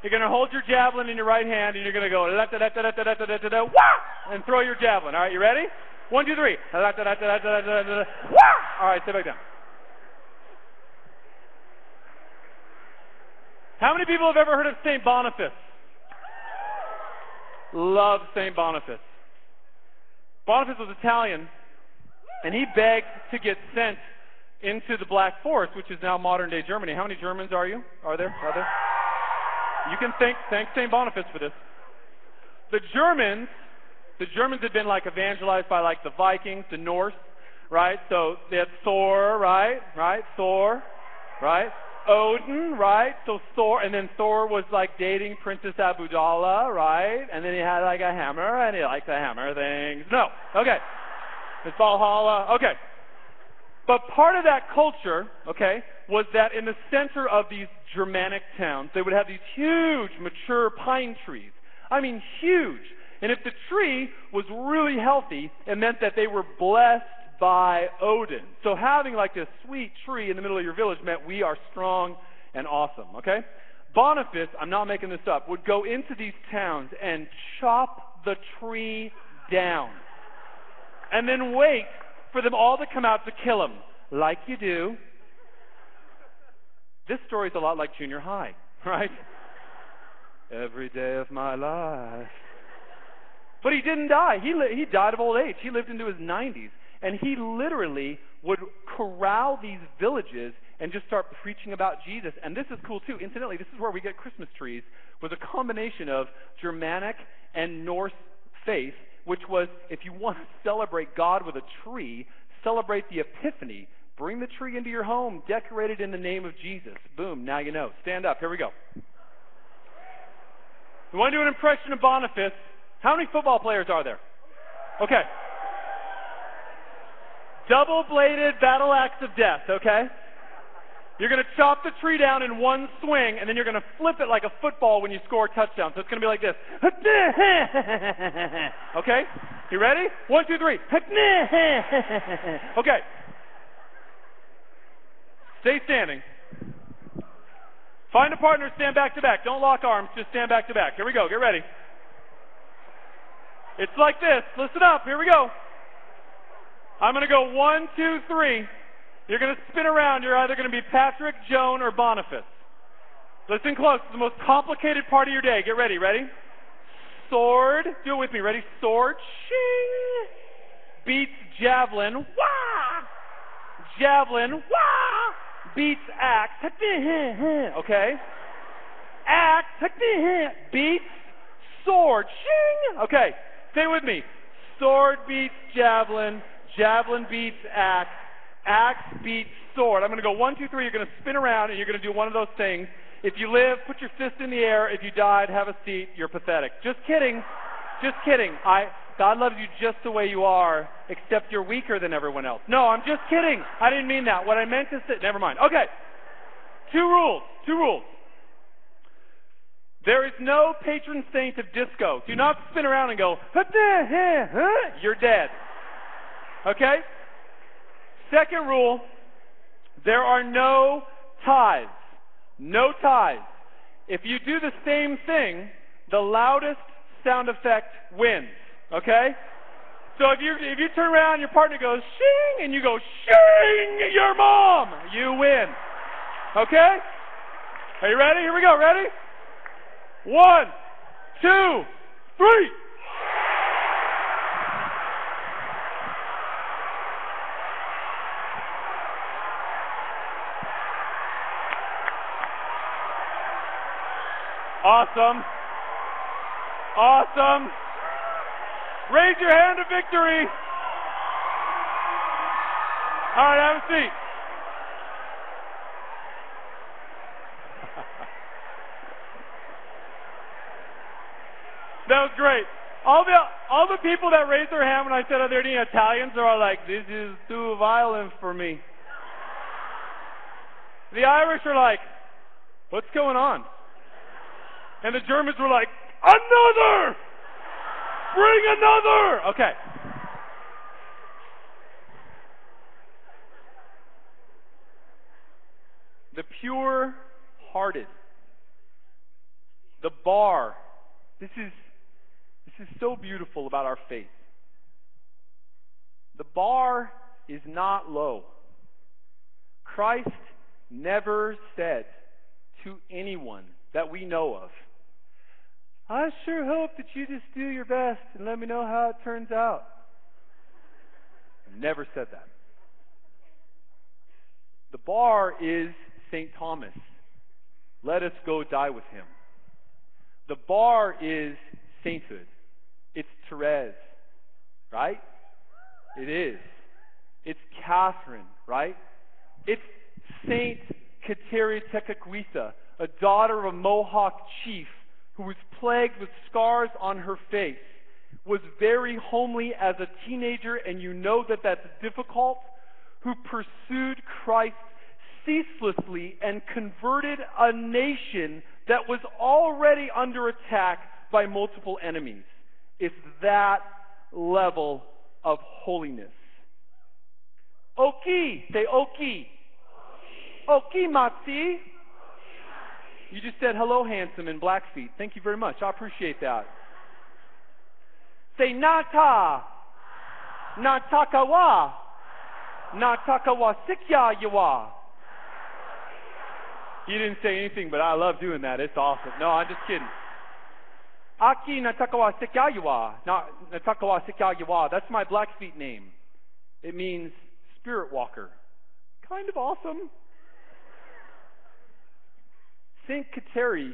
You're going to hold your javelin in your right hand, and you're going to go wah, and throw your javelin. All right, you ready? 1, 2, 3. Wah! All right, sit back down. How many people have ever heard of St. Boniface? Love St. Boniface. Boniface was Italian, and he begged to get sent into the Black Forest, which is now modern-day Germany. How many Germans are you? Are there? You can thank St. Boniface for this. The Germans had been like evangelized by like the Vikings, the Norse, right? So they had Thor, right? Thor, right? Odin, right? So Thor, and then Thor was like dating Princess Amidala, right? And then he had like a hammer, and he liked to hammer things. No, okay. It's Valhalla, okay. But part of that culture, okay, was that in the center of these Germanic towns, they would have these huge, mature pine trees. I mean, huge. And if the tree was really healthy, it meant that they were blessed by Odin. So having like this sweet tree in the middle of your village meant we are strong and awesome, okay? Boniface, I'm not making this up, would go into these towns and chop the tree down. And then wait for them all to come out to kill him, like you do. This story's a lot like junior high, right? Every day of my life. But he didn't die. He died of old age. He lived into his 90s. And he literally would corral these villages and just start preaching about Jesus. And this is cool too. Incidentally, this is where we get Christmas trees, was a combination of Germanic and Norse faith, which was, if you want to celebrate God with a tree, celebrate the Epiphany. Bring the tree into your home, decorate it in the name of Jesus. Boom, now you know. Stand up, here we go. We want to do an impression of Boniface. How many football players are there? Okay. Double-bladed battle axe of death, okay? You're going to chop the tree down in one swing, and then you're going to flip it like a football when you score a touchdown. So it's going to be like this. Okay? You ready? 1, 2, 3. Okay. Stay standing. Find a partner, stand back to back. Don't lock arms, just stand back to back. Here we go, get ready. It's like this. Listen up, here we go. I'm going to go 1, 2, 3. You're going to spin around. You're either going to be Patrick, Joan, or Boniface. Listen close. It's the most complicated part of your day. Get ready. Ready? Sword. Do it with me. Ready? Sword. Shing. Beats javelin. Wah! Javelin. Wah! Beats axe. Okay? Axe. Beats sword. Shing. Okay. Stay with me. Sword beats javelin. Javelin beats axe. Axe beats sword. I'm going to go 1, 2, 3. You're going to spin around and you're going to do one of those things. If you live, put your fist in the air. If you died, have a seat. You're pathetic. Just kidding. Just kidding. God loves you just the way you are, except you're weaker than everyone else. No, I'm just kidding. I didn't mean that. What I meant to say, never mind. Okay. 2 rules. 2 rules. There is no patron saint of disco. Do not spin around and go, you're dead. Okay? Second rule, there are no ties. No ties. If you do the same thing, the loudest sound effect wins. Okay? So if you turn around, your partner goes shing, and you go shing your mom, you win. Okay? Are you ready? Here we go. Ready? 1, 2, 3. Awesome. Awesome. Raise your hand to victory. All right, have a seat. That was great. All the people that raised their hand when I said, are there any Italians? They're all like, this is too violent for me. The Irish are like, what's going on? And the Germans were like, another! Bring another! Okay. The pure-hearted. The bar. This is so beautiful about our faith. The bar is not low. Christ never said to anyone that we know of, I sure hope that you just do your best and let me know how it turns out. Never said that. The bar is St. Thomas. Let us go die with him. The bar is sainthood. It's Therese, right? It is. It's Catherine, right? It's Saint Kateri Tekakwitha, a daughter of a Mohawk chief who was plagued with scars on her face, was very homely as a teenager, and you know that that's difficult, who pursued Christ ceaselessly and converted a nation that was already under attack by multiple enemies. It's that level of holiness. Oki, say Oki. Oki Matsi. You just said hello, handsome, in Blackfeet. Thank you very much. I appreciate that. Say Nata. Natakawa. Natakawa Sikya Yawa. You didn't say anything, but I love doing that. It's awesome. No, I'm just kidding. Aki Natakawa Sikya Yawa. Natakawa Sikya Yawa. That's my Blackfeet name. It means spirit walker. Kind of awesome. St. Kateri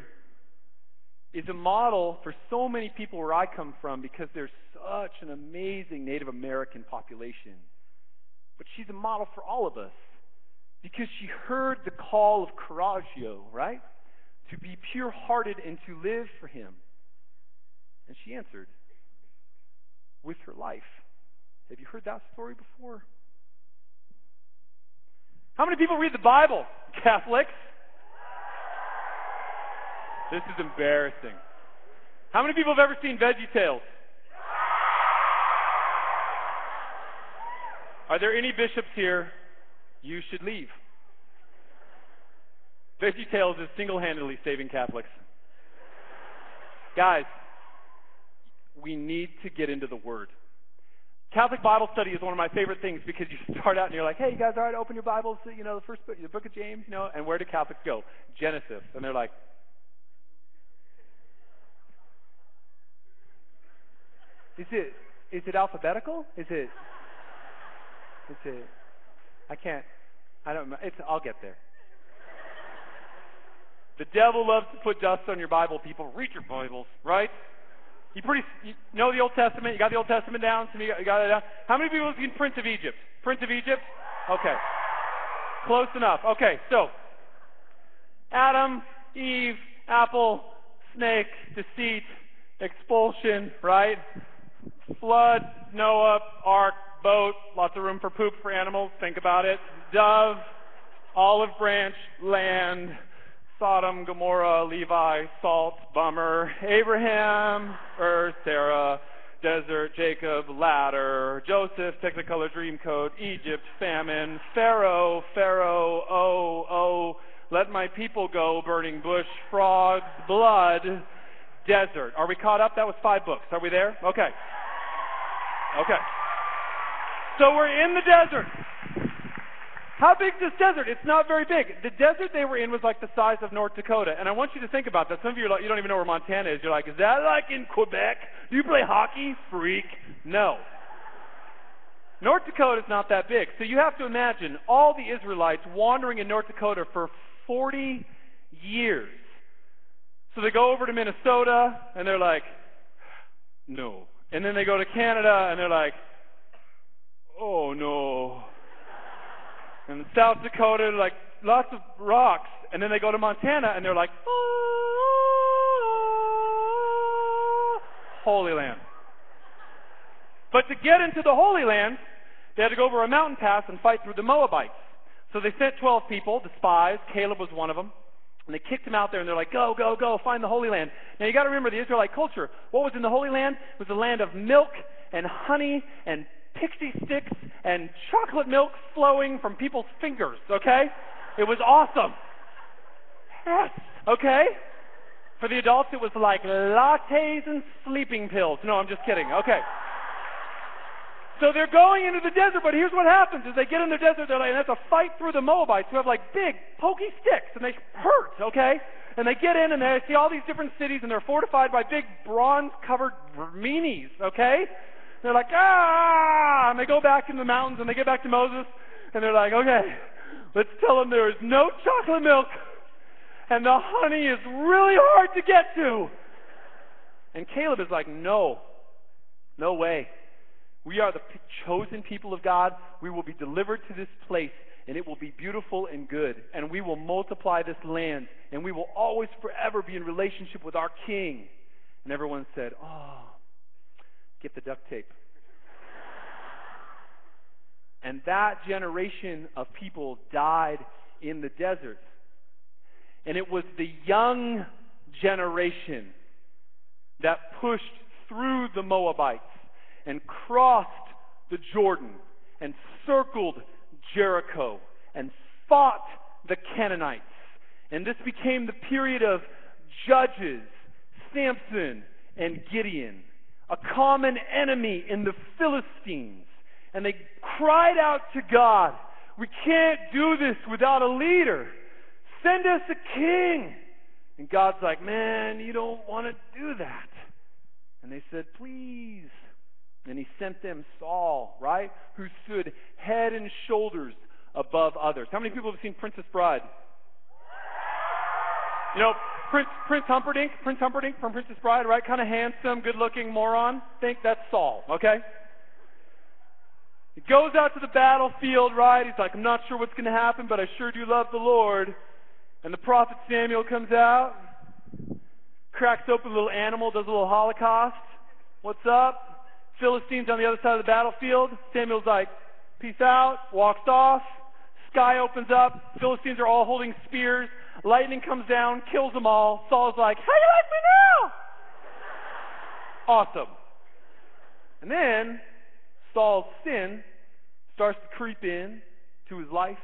is a model for so many people where I come from because there's such an amazing Native American population. But she's a model for all of us because she heard the call of Caravaggio, right? To be pure-hearted and to live for him. And she answered with her life. Have you heard that story before? How many people read the Bible? Catholics? This is embarrassing. How many people have ever seen VeggieTales? Are there any bishops here? You should leave. VeggieTales is single-handedly saving Catholics. Guys, we need to get into the Word. Catholic Bible study is one of my favorite things because you start out and you're like, hey, you guys, all right, open your Bibles, the first book, the book of James, and where do Catholics go? Genesis. And they're like, is it alphabetical? I'll get there. The devil loves to put dust on your Bible, people. Read your Bibles, right? You know the Old Testament? You got the Old Testament down? You got it down? How many people have seen Prince of Egypt? Prince of Egypt? Okay. Close enough. Okay, so Adam, Eve, apple, snake, deceit, expulsion, right? Flood, Noah, ark, boat, lots of room for poop for animals. Think about it. Dove, olive branch, land, Sodom, Gomorrah, Levi, salt, bummer, Abraham, Sarah, desert, Jacob, ladder, Joseph, Technicolor Dreamcoat, Egypt, famine, Pharaoh, let my people go, burning bush, frogs, blood, desert. Are we caught up? That was 5 books. Are we there? Okay. Okay. So we're in the desert. How big is this desert? It's not very big. The desert they were in was like the size of North Dakota. And I want you to think about that. Some of you are like, you don't even know where Montana is. You're like, is that like in Quebec? Do you play hockey? Freak. No. North Dakota is not that big. So you have to imagine all the Israelites wandering in North Dakota for 40 years. So they go over to Minnesota, and they're like, no. And then they go to Canada, and they're like, oh, no. And in South Dakota, like, lots of rocks. And then they go to Montana, and they're like, oh, Holy Land. But to get into the Holy Land, they had to go over a mountain pass and fight through the Moabites. So they sent 12 people, the spies. Caleb was one of them. And they kicked him out there, and they're like, go, go, go, find the Holy Land. Now, you got to remember the Israelite culture. What was in the Holy Land? It was a land of milk and honey and pixie sticks and chocolate milk flowing from people's fingers, okay? It was awesome. Yes, okay? For the adults, it was like lattes and sleeping pills. No, I'm just kidding. Okay. So they're going into the desert, but here's what happens. As they get in the desert, they have to fight through the Moabites who have like big, pokey sticks, and they hurt, okay? And they get in, and they see all these different cities, and they're fortified by big bronze-covered meanies, okay? They're like, ah! And they go back in the mountains, and they get back to Moses, and they're like, okay, Let's tell them there is no chocolate milk and the honey is really hard to get to. And Caleb is like, no way. We are the chosen people of God. We will be delivered to this place, and it will be beautiful and good. And we will multiply this land, and we will always forever be in relationship with our king. And everyone said, oh, get the duct tape. And that generation of people died in the desert. And it was the young generation that pushed through the Moabites and crossed the Jordan and circled Jericho and fought the Canaanites. And this became the period of Judges, Samson, and Gideon, a common enemy in the Philistines. And they cried out to God, we can't do this without a leader. Send us a king. And God's like, man, you don't want to do that. And they said, please. And he sent them Saul, right? Who stood head and shoulders above others. How many people have seen Princess Bride? You know, Prince Humperdinck from Princess Bride, right? Kind of handsome, good-looking moron. Think that's Saul, okay? He goes out to the battlefield, right? He's like, I'm not sure what's going to happen, but I sure do love the Lord. And the prophet Samuel comes out, cracks open a little animal, does a little Holocaust. What's up? Philistines on the other side of the battlefield. Samuel's like, peace out, walks off. Sky opens up. Philistines are all holding spears. Lightning comes down, kills them all. Saul's like, how you like me now? Awesome. And then Saul's sin starts to creep in to his life.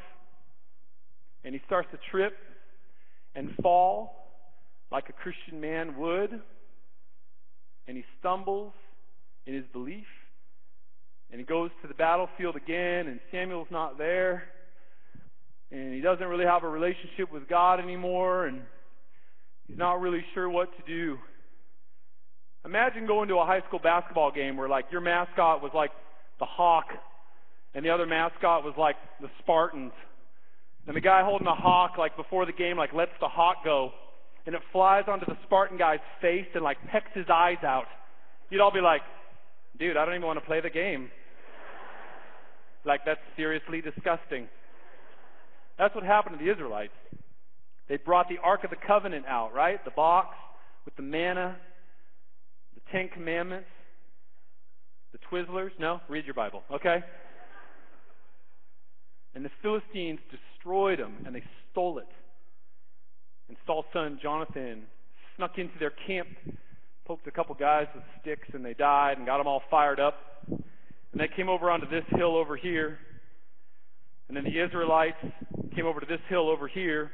And he starts to trip and fall like a Christian man would. And he stumbles in his belief. And he goes to the battlefield again, and Samuel's not there. And he doesn't really have a relationship with God anymore, and he's not really sure what to do. Imagine going to a high school basketball game where, like, your mascot was like the Hawk, and the other mascot was like the Spartans. And the guy holding the Hawk, like, before the game, like, lets the Hawk go, and it flies onto the Spartan guy's face and, like, pecks his eyes out. You'd all be like, dude, I don't even want to play the game. Like, that's seriously disgusting. That's what happened to the Israelites. They brought the Ark of the Covenant out, right? The box with the manna, the 10 Commandments, the Twizzlers. No? Read your Bible, okay? And the Philistines destroyed them, and they stole it. And Saul's son Jonathan snuck into their camp, poked a couple guys with sticks, and they died, and got them all fired up. And they came over onto this hill over here. And then the Israelites came over to this hill over here.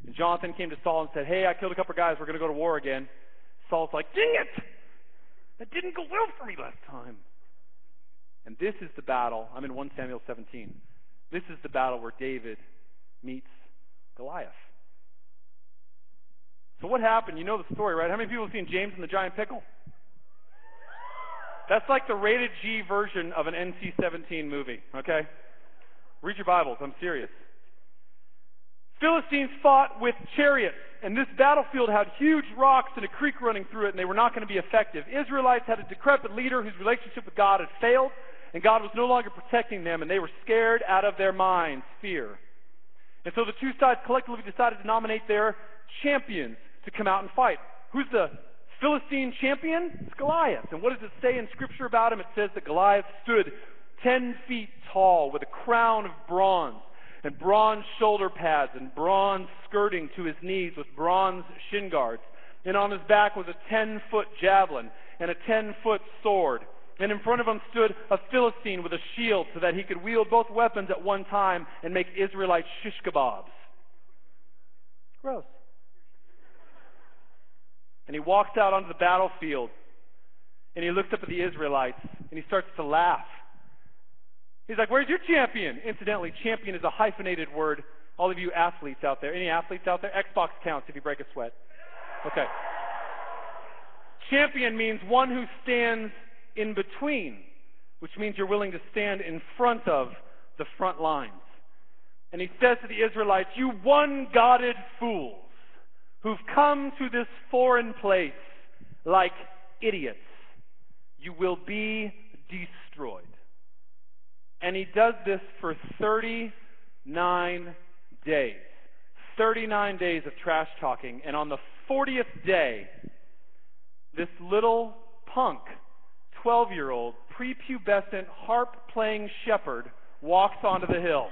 And Jonathan came to Saul and said, hey, I killed a couple guys. We're going to go to war again. Saul's like, dang it! That didn't go well for me last time. And this is the battle. I'm in 1 Samuel 17. This is the battle where David meets Goliath. So what happened? You know the story, right? How many people have seen James and the Giant Pickle? That's like the rated G version of an NC-17 movie, okay? Read your Bibles. I'm serious. Philistines fought with chariots, and this battlefield had huge rocks and a creek running through it, and they were not going to be effective. Israelites had a decrepit leader whose relationship with God had failed, and God was no longer protecting them, and they were scared out of their minds, fear. And so the two sides collectively decided to nominate their champions to come out and fight. Who's the Philistine champion? It's Goliath. And what does it say in Scripture about him? It says that Goliath stood 10 feet tall with a crown of bronze and bronze shoulder pads and bronze skirting to his knees with bronze shin guards. And on his back was a 10-foot javelin and a 10-foot sword. And in front of him stood a Philistine with a shield so that he could wield both weapons at one time and make Israelite shish kebabs. Gross. And he walks out onto the battlefield and he looks up at the Israelites and he starts to laugh. He's like, where's your champion? Incidentally, champion is a hyphenated word. All of you athletes out there. Any athletes out there? Xbox counts if you break a sweat. Okay. Champion means one who stands in between, which means you're willing to stand in front of the front lines. And he says to the Israelites, "You one-godded fools who've come to this foreign place like idiots, you will be destroyed." And he does this for 39 days. 39 days of trash talking. And on the 40th day, this little punk, 12-year-old, prepubescent, harp-playing shepherd walks onto the hill.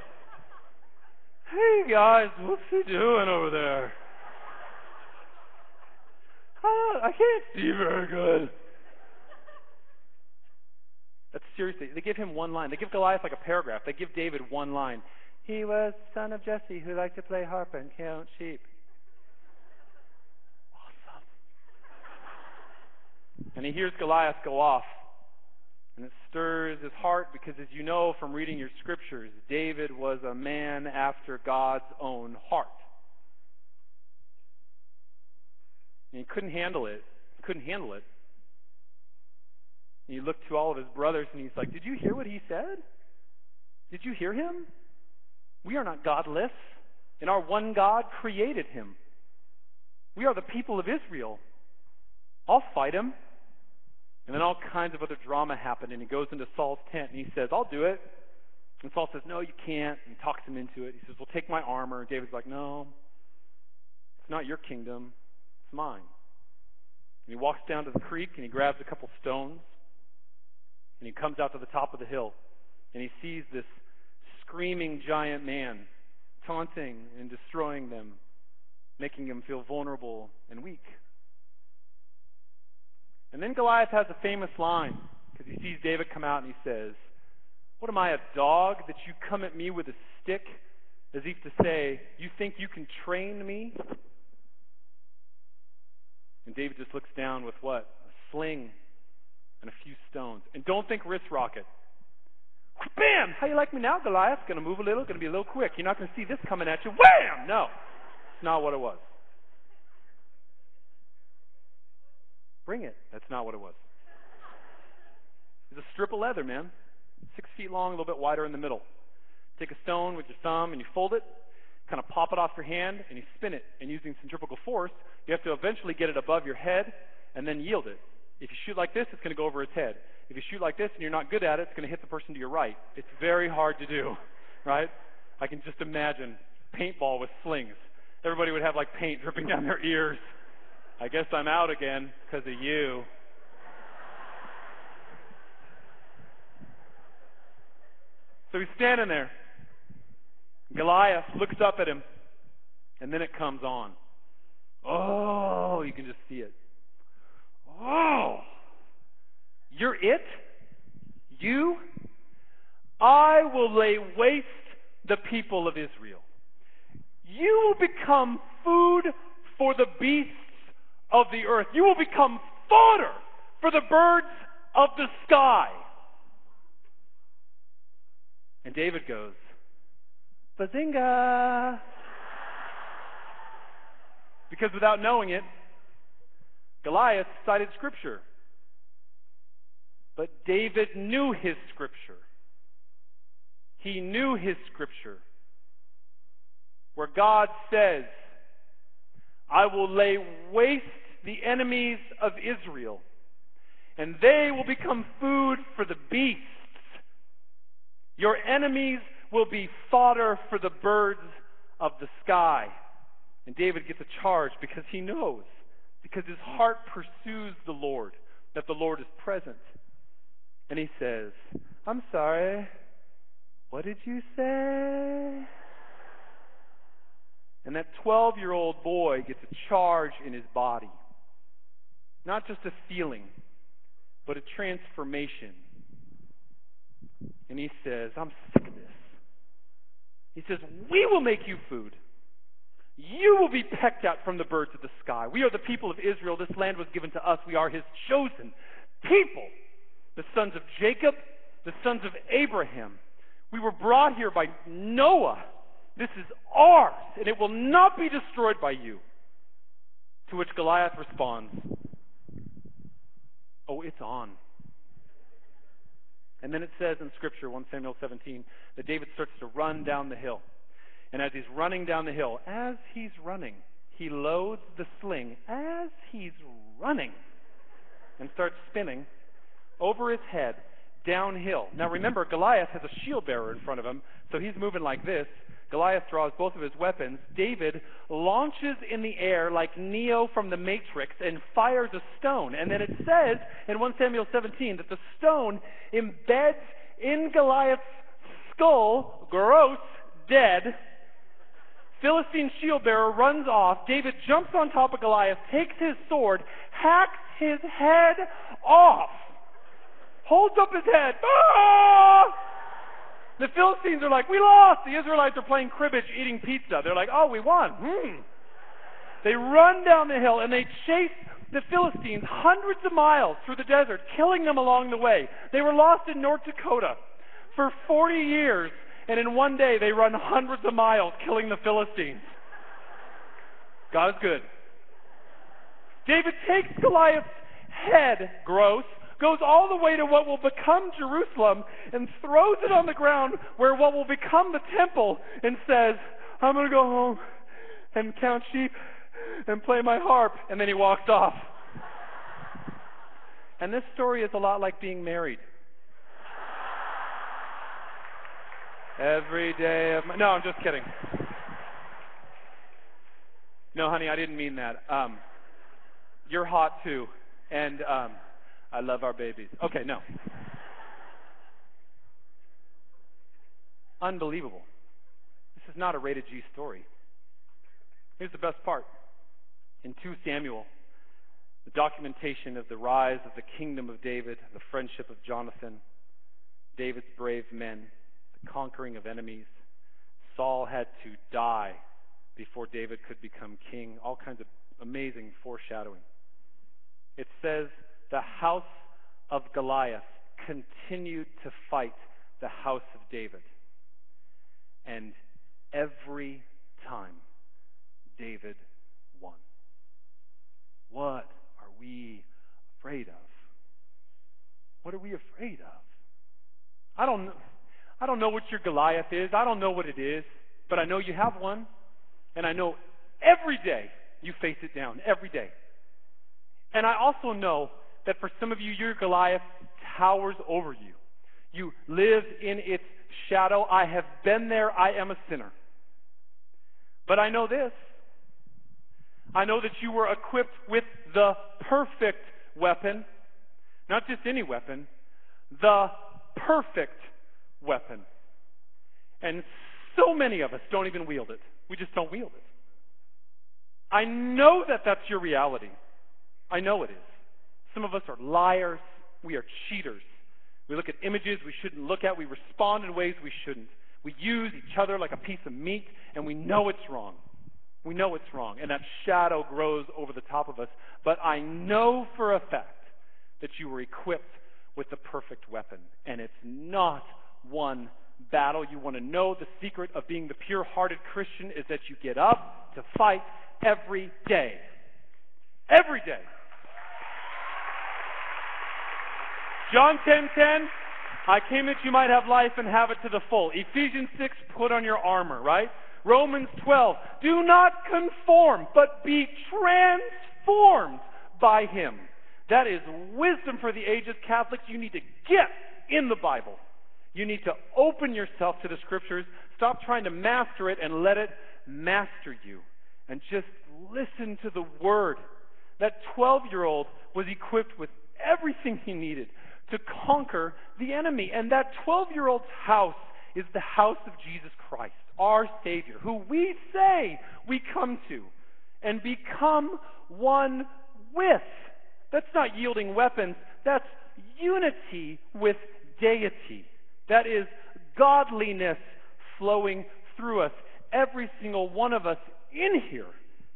"Hey guys, what's he doing over there? I can't see very good." That's seriously, they give him one line. They give Goliath like a paragraph. They give David one line. "He was son of Jesse who liked to play harp and count sheep." Awesome. And he hears Goliath go off. And it stirs his heart because, as you know from reading your scriptures, David was a man after God's own heart. And he couldn't handle it. He couldn't handle it. And he looked to all of his brothers and he's like, "Did you hear what he said? Did you hear him? We are not godless, and our one God created him. We are the people of Israel. I'll fight him." And then all kinds of other drama happened, and he goes into Saul's tent and he says, "I'll do it." And Saul says, "No, you can't," and he talks him into it. He says, "Well, take my armor." And David's like, "No, it's not your kingdom, it's mine." And he walks down to the creek and he grabs a couple stones and he comes out to the top of the hill and he sees this screaming giant man taunting and destroying them, making him feel vulnerable and weak. And then Goliath has a famous line because he sees David come out and he says, "What am I, a dog, that you come at me with a stick, as if to say, you think you can train me?" And David just looks down with what? A sling and a few stones. And don't think wrist rocket. Bam! How you like me now, Goliath? Going to move a little, going to be a little quick. You're not going to see this coming at you. Wham! No, it's not what it was. Bring it. That's not what it was. It's a strip of leather, man. 6 feet long, a little bit wider in the middle. Take a stone with your thumb and you fold it, kind of pop it off your hand, and you spin it. And using centrifugal force, you have to eventually get it above your head and then yield it. If you shoot like this, it's going to go over his head. If you shoot like this and you're not good at it, it's going to hit the person to your right. It's very hard to do, right? I can just imagine paintball with slings. Everybody would have like paint dripping down their ears. "I guess I'm out again because of you." So he's standing there. Goliath looks up at him, and then it comes on. Oh, you can just see it. "Oh, you're it? You? I will lay waste the people of Israel. You will become food for the beasts of the earth. You will become fodder for the birds of the sky." And David goes, "Bazinga!" Because without knowing it, Goliath cited Scripture. But David knew his Scripture. He knew his Scripture, where God says, "I will lay waste the enemies of Israel, and they will become food for the beasts. Your enemies will be fodder for the birds of the sky." And David gets a charge because he knows, because his heart pursues the Lord, that the Lord is present. And he says, "I'm sorry, what did you say?" And that 12-year-old boy gets a charge in his body. Not just a feeling, but a transformation. And he says, "I'm sick of this." He says, "We will make you food. You will be pecked out from the birds of the sky. We are the people of Israel. This land was given to us. We are his chosen people, the sons of Jacob, the sons of Abraham. We were brought here by Noah. This is ours, and it will not be destroyed by you." To which Goliath responds, "Oh, it's on." And then it says in Scripture, 1 Samuel 17, that David starts to run down the hill. And as he's running down the hill, as he's running, he loads the sling as he's running and starts spinning over his head downhill. Now remember, Goliath has a shield bearer in front of him, so he's moving like this. Goliath draws both of his weapons. David launches in the air like Neo from the Matrix and fires a stone. And then it says in 1 Samuel 17 that the stone embeds in Goliath's skull, gross, dead. Philistine shield bearer runs off. David jumps on top of Goliath, takes his sword, hacks his head off, holds up his head. Ah! The Philistines are like, we lost. The Israelites are playing cribbage, eating pizza. They're like, oh, we won. They run down the hill and they chase the Philistines hundreds of miles through the desert, killing them along the way. They were lost in North Dakota for 40 years, and in one day they run hundreds of miles killing the Philistines. God is good. David takes Goliath's head, gross, goes all the way to what will become Jerusalem and throws it on the ground where what will become the temple and says, I'm going to go home and count sheep and play my harp. And then he walks off. And this story is a lot like being married. Every day of my... No, I'm just kidding. No, honey, I didn't mean that. You're hot too. And I love our babies. Okay, no. Unbelievable. This is not a rated G story. Here's the best part. In 2 Samuel, the documentation of the rise of the kingdom of David, the friendship of Jonathan, David's brave men, the conquering of enemies. Saul had to die before David could become king. All kinds of amazing foreshadowing. It says the house of Goliath continued to fight the house of David. And every time, David won. What are we afraid of? What are we afraid of? I don't know what your Goliath is. I don't know what it is. But I know you have one. And I know every day you face it down. Every day. And I also know that for some of you, your Goliath towers over you. You live in its shadow. I have been there. I am a sinner. But I know this. I know that you were equipped with the perfect weapon. Not just any weapon. The perfect weapon. And so many of us don't even wield it. We just don't wield it. I know that that's your reality. I know it is. Some of us are liars. We are cheaters. We look at images we shouldn't look at. We respond in ways we shouldn't. We use each other like a piece of meat, and we know it's wrong. We know it's wrong, and that shadow grows over the top of us. But I know for a fact that you were equipped with the perfect weapon, and it's not one battle. You want to know the secret of being the pure-hearted Christian is that you get up to fight every day. Every day. John 10:10, I came that you might have life and have it to the full. Ephesians 6, put on your armor, right? Romans 12, do not conform, but be transformed by Him. That is wisdom for the ages. Catholics, you need to get in the Bible. You need to open yourself to the Scriptures. Stop trying to master it and let it master you. And just listen to the Word. That 12-year-old was equipped with everything he needed to conquer the enemy. And that 12-year-old's house is the house of Jesus Christ, our Savior, who we say we come to and become one with. That's not yielding weapons. That's unity with deity. That is godliness flowing through us. Every single one of us in here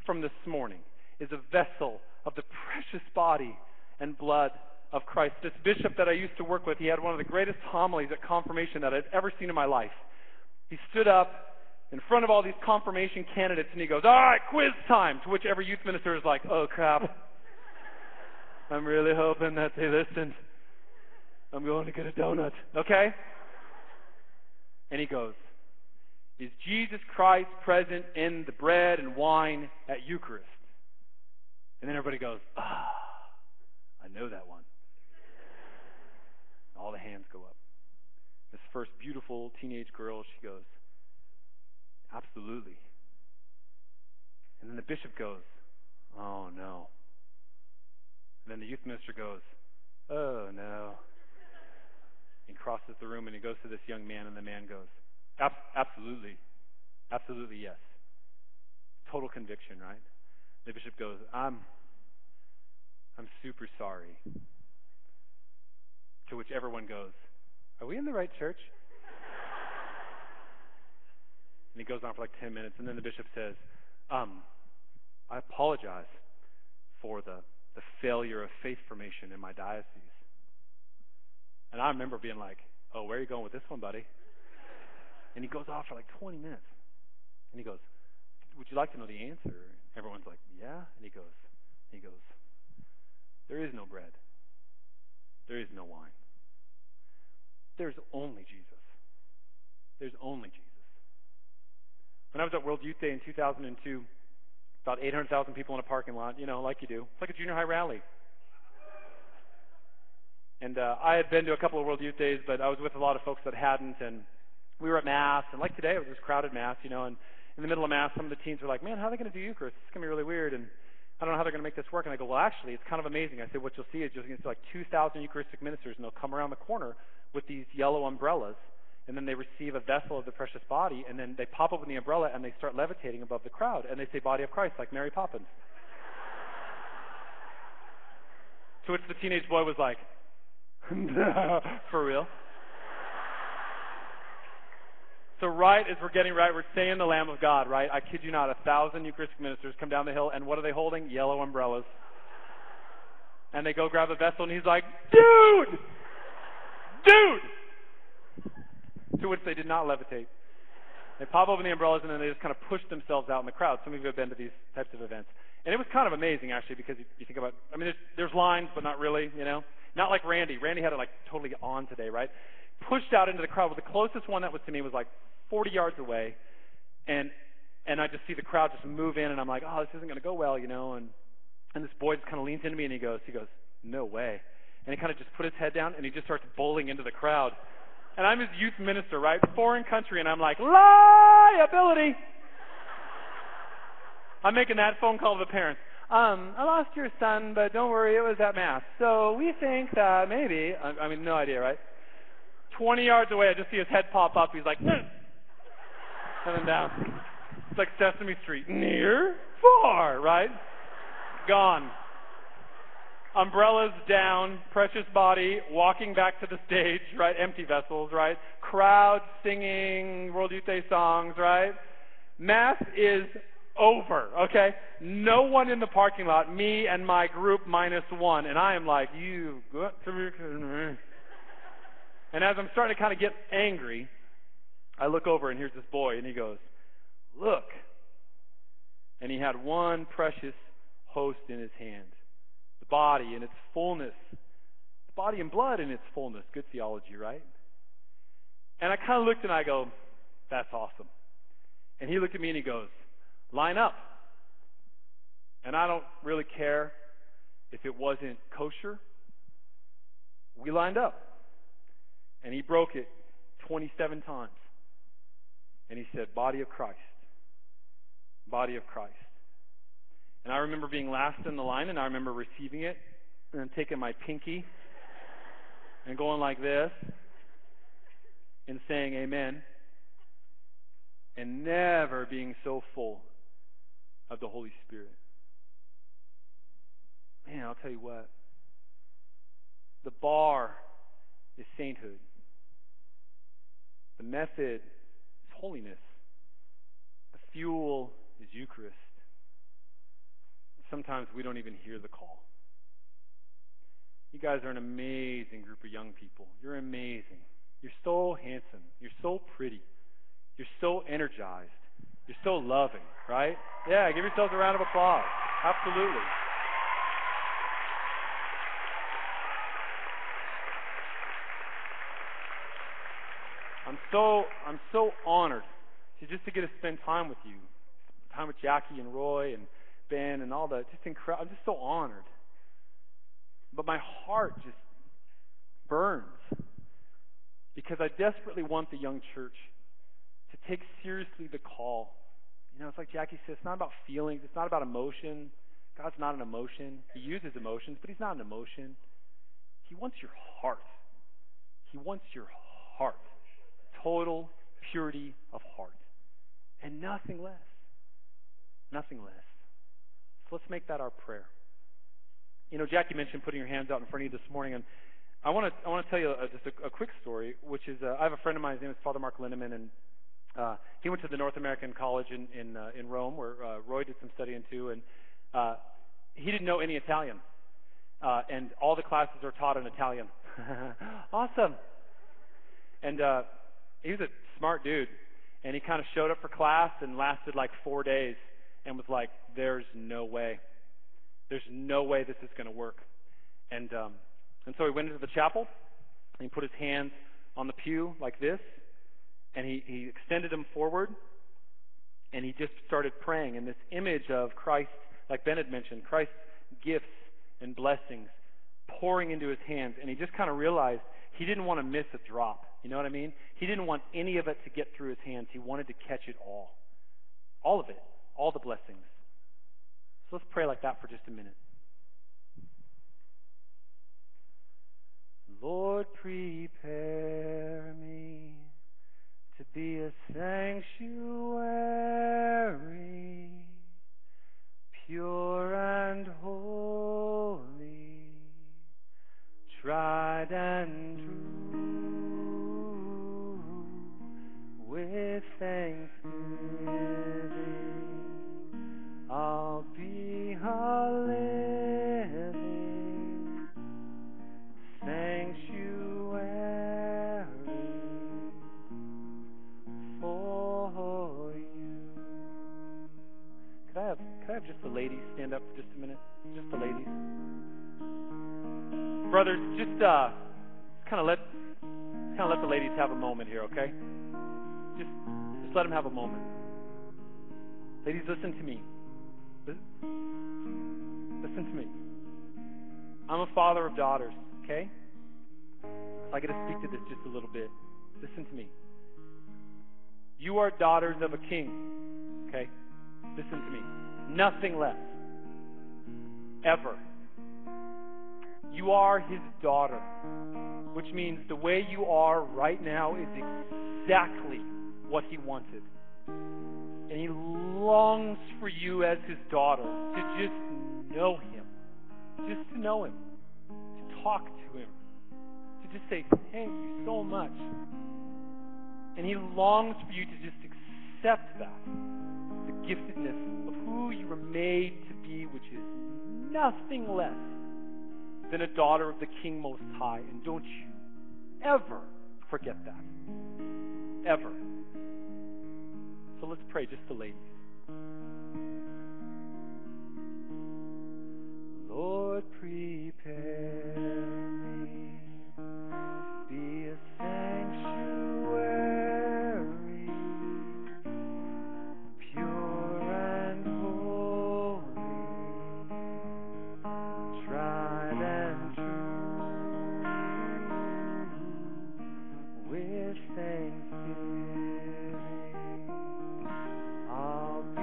from this morning is a vessel of the precious body and blood of Christ. This bishop that I used to work with, he had one of the greatest homilies at confirmation that I'd ever seen in my life. He stood up in front of all these confirmation candidates and he goes, all right, quiz time, to which every youth minister is like, oh crap, I'm really hoping that they listened. I'm going to get a donut, okay? And he goes, Is Jesus Christ present in the bread and wine at Eucharist? And then everybody goes, I know that one. All the hands go up. This first beautiful teenage girl, she goes, absolutely. And then the bishop goes, oh no. And then the youth minister goes, oh no. He crosses the room and he goes to this young man, and the man goes, absolutely. Absolutely, yes. Total conviction, right? The bishop goes, I'm super sorry. To which everyone goes, are we in the right church? And he goes on for like 10 minutes, and then the bishop says, I apologize for the failure of faith formation in my diocese. And I remember being like, oh, where are you going with this one, buddy? And he goes off for like 20 minutes. And he goes, would you like to know the answer? Everyone's like, yeah. And he goes, there is no bread. There is no wine. There's only Jesus. There's only Jesus. When I was at World Youth Day in 2002, about 800,000 people in a parking lot, like you do. It's like a junior high rally. And I had been to a couple of World Youth Days, but I was with a lot of folks that hadn't, and we were at Mass, and like today, it was this crowded Mass, and in the middle of Mass, some of the teens were like, man, how are they going to do Eucharist? It's going to be really weird, and I don't know how they're going to make this work. And I go, well, actually, it's kind of amazing. I said, what you'll see is you'll see like 2,000 Eucharistic ministers, and they'll come around the corner with these yellow umbrellas, and then they receive a vessel of the precious body, and then they pop open the umbrella, and they start levitating above the crowd, and they say, body of Christ, like Mary Poppins. To which the teenage boy was like, for real? So right as we're getting right, we're saying the Lamb of God, right? I kid you not, 1,000 Eucharistic ministers come down the hill, and what are they holding? Yellow umbrellas. And they go grab a vessel, and he's like, dude! To which they did not levitate. They pop open the umbrellas, and then they just kind of push themselves out in the crowd. Some of you have been to these types of events. And it was kind of amazing, actually, because you think about, there's lines, but not really, Not like Randy. Randy had it like totally on today, right? Pushed out into the crowd. Well, the closest one that was to me was like 40 yards away. And I just see the crowd just move in, and I'm like, oh, this isn't going to go well, And this boy just kind of leans into me, and he goes, no way. And he kind of just put his head down, and he just starts bowling into the crowd. And I'm his youth minister, right? Foreign country, and I'm like, liability. I'm making that phone call to the parents. I lost your son, but don't worry, it was at Mass. So we think that maybe, no idea, right? 20 yards away, I just see his head pop up. He's like, and then down. It's like Sesame Street. Near, far, right? Gone. Umbrellas down, precious body, walking back to the stage, right? Empty vessels, right? Crowd singing World Youth Day songs, right? Mass is over, okay? No one in the parking lot, me and my group -1, and I am like, you got to be kidding me. And as I'm starting to kind of get angry, I look over, and here's this boy, and he goes, look. And he had one precious host in his hand. The body in its fullness. The body and blood in its fullness. Good theology, right? And I kind of looked and I go, that's awesome. And he looked at me and he goes, line up. And I don't really care if it wasn't kosher. We lined up. And he broke it 27 times. And he said, body of Christ. Body of Christ. And I remember being last in the line, and I remember receiving it, and then taking my pinky and going like this and saying amen, and never being so full of the Holy Spirit. Man, I'll tell you what. The bar is sainthood. The method is holiness. The fuel is Eucharist. Sometimes we don't even hear the call. You guys are an amazing group of young people. You're amazing. You're so handsome. You're so pretty. You're so energized. You're so loving, right? Yeah, give yourselves a round of applause. Absolutely. I'm so honored to just to get to spend time with you, time with Jackie and Roy and Ben and all the, just incredible. I'm just so honored. But my heart just burns because I desperately want the young church to take seriously the call. You know, it's like Jackie says, it's not about feelings. It's not about emotion. God's not an emotion. He uses emotions, but he's not an emotion. He wants your heart. He wants your heart. Total purity of heart. And nothing less. Nothing less. So let's make that our prayer. You know, Jackie mentioned putting your hands out in front of you this morning, and I want to tell you just a quick story, which is I have a friend of mine. His name is Father Mark Lindemann, and he went to the North American College in Rome, where Roy did some studying too, and he didn't know any Italian, and all the classes are taught in Italian. Awesome. And he was a smart dude, and he kind of showed up for class and lasted like 4 days, and was like, "There's no way. There's no way this is going to work." And so he went into the chapel, and he put his hands on the pew like this, and he extended them forward, and he just started praying. And this image of Christ, like Ben had mentioned, Christ's gifts and blessings pouring into his hands, and he just kind of realized he didn't want to miss a drop. You know what I mean? He didn't want any of it to get through his hands. He wanted to catch it all of it, all the blessings. So let's pray like that for just a minute. Lord, prepare me to be a sanctuary, pure and holy, tried and true, with thanksgiving. I'll be a living sanctuary for you. Could I have just the ladies stand up for just a minute? Just the ladies. Brothers, just kind of let the ladies have a moment here, okay? Just let them have a moment. Ladies, listen to me. Listen to me. I'm a father of daughters, okay? I get to speak to this just a little bit. Listen to me. You are daughters of a king, okay? Listen to me. Nothing less. Ever. You are his daughter, which means the way you are right now is exactly what he wanted. And he longs for you as his daughter to just know him, just to know him, to talk to him, to just say thank you so much. And he longs for you to just accept that, the giftedness of who you were made to be, which is nothing less than a daughter of the King Most High. And don't you ever forget that. Ever. So let's pray, just the ladies. Lord, prepare me to be a sanctuary, pure and holy, tried and true, with thanksgiving. I'll be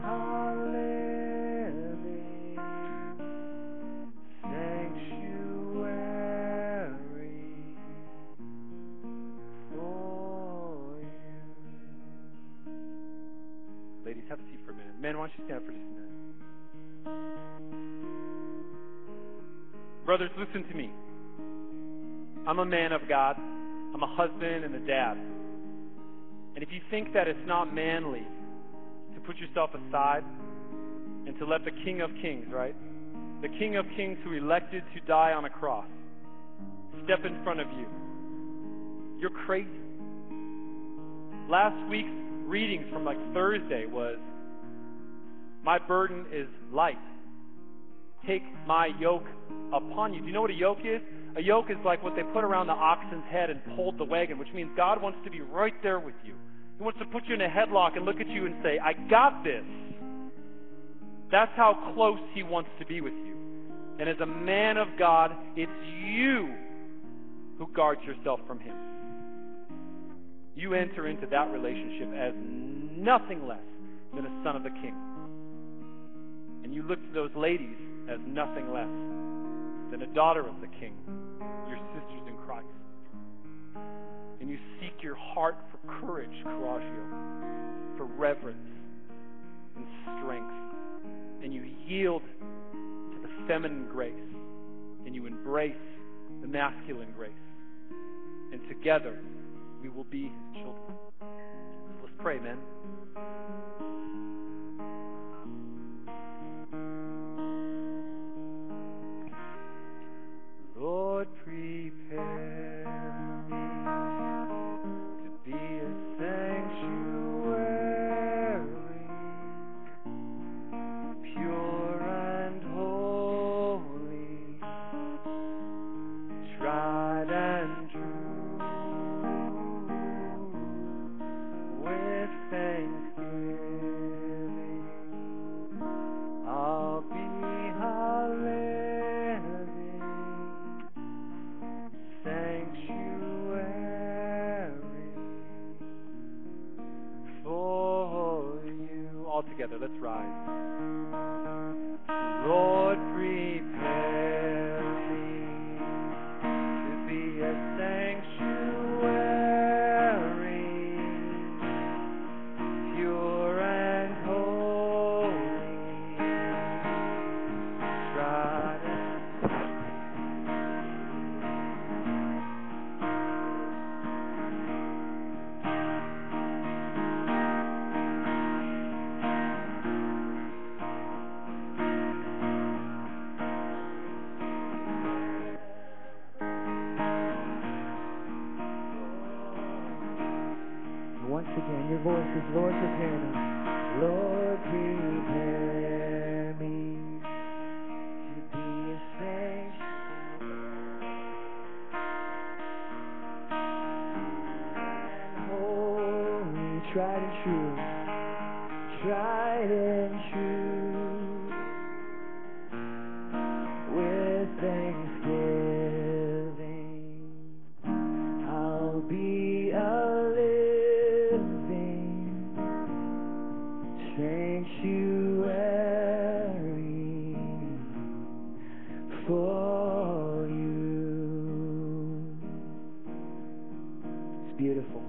a living sanctuary for you. Ladies, have a seat for a minute. Men, why don't you stand up for just a minute? Brothers, listen to me. I'm a man of God. I'm a husband and a dad. And if you think that it's not manly to put yourself aside and to let the King of Kings, right? The King of Kings who elected to die on a cross step in front of you, you're crazy. Last week's readings from like Thursday was, my burden is light. Take my yoke upon you. Do you know what a yoke is? A yoke is like what they put around the oxen's head and pulled the wagon, which means God wants to be right there with you, He wants to put you in a headlock and look at you and say, I got this. That's how close he wants to be with you. And as a man of God, it's you who guards yourself from him. You enter into that relationship as nothing less than a son of the King. And you look to those ladies as nothing less than a daughter of the King, your sisters in Christ. And you seek your heart for courage, coraggio, for reverence and strength. And you yield to the feminine grace. And you embrace the masculine grace. And together, we will be his children. So let's pray, men. Lord, prepare me to be a sanctuary, pure and holy, tried and true, with thanksgiving. I'll be a living sanctuary for you. All together, let's rise. Lord, prepare me to be a sanctuary, pure and holy, tried and once again, your voice is, Lord, prepare me. Lord, prepare me to be a sanctuary and holy, tried and true, tried and true, with thanksgiving. I'll be a sanctuary for you. It's beautiful.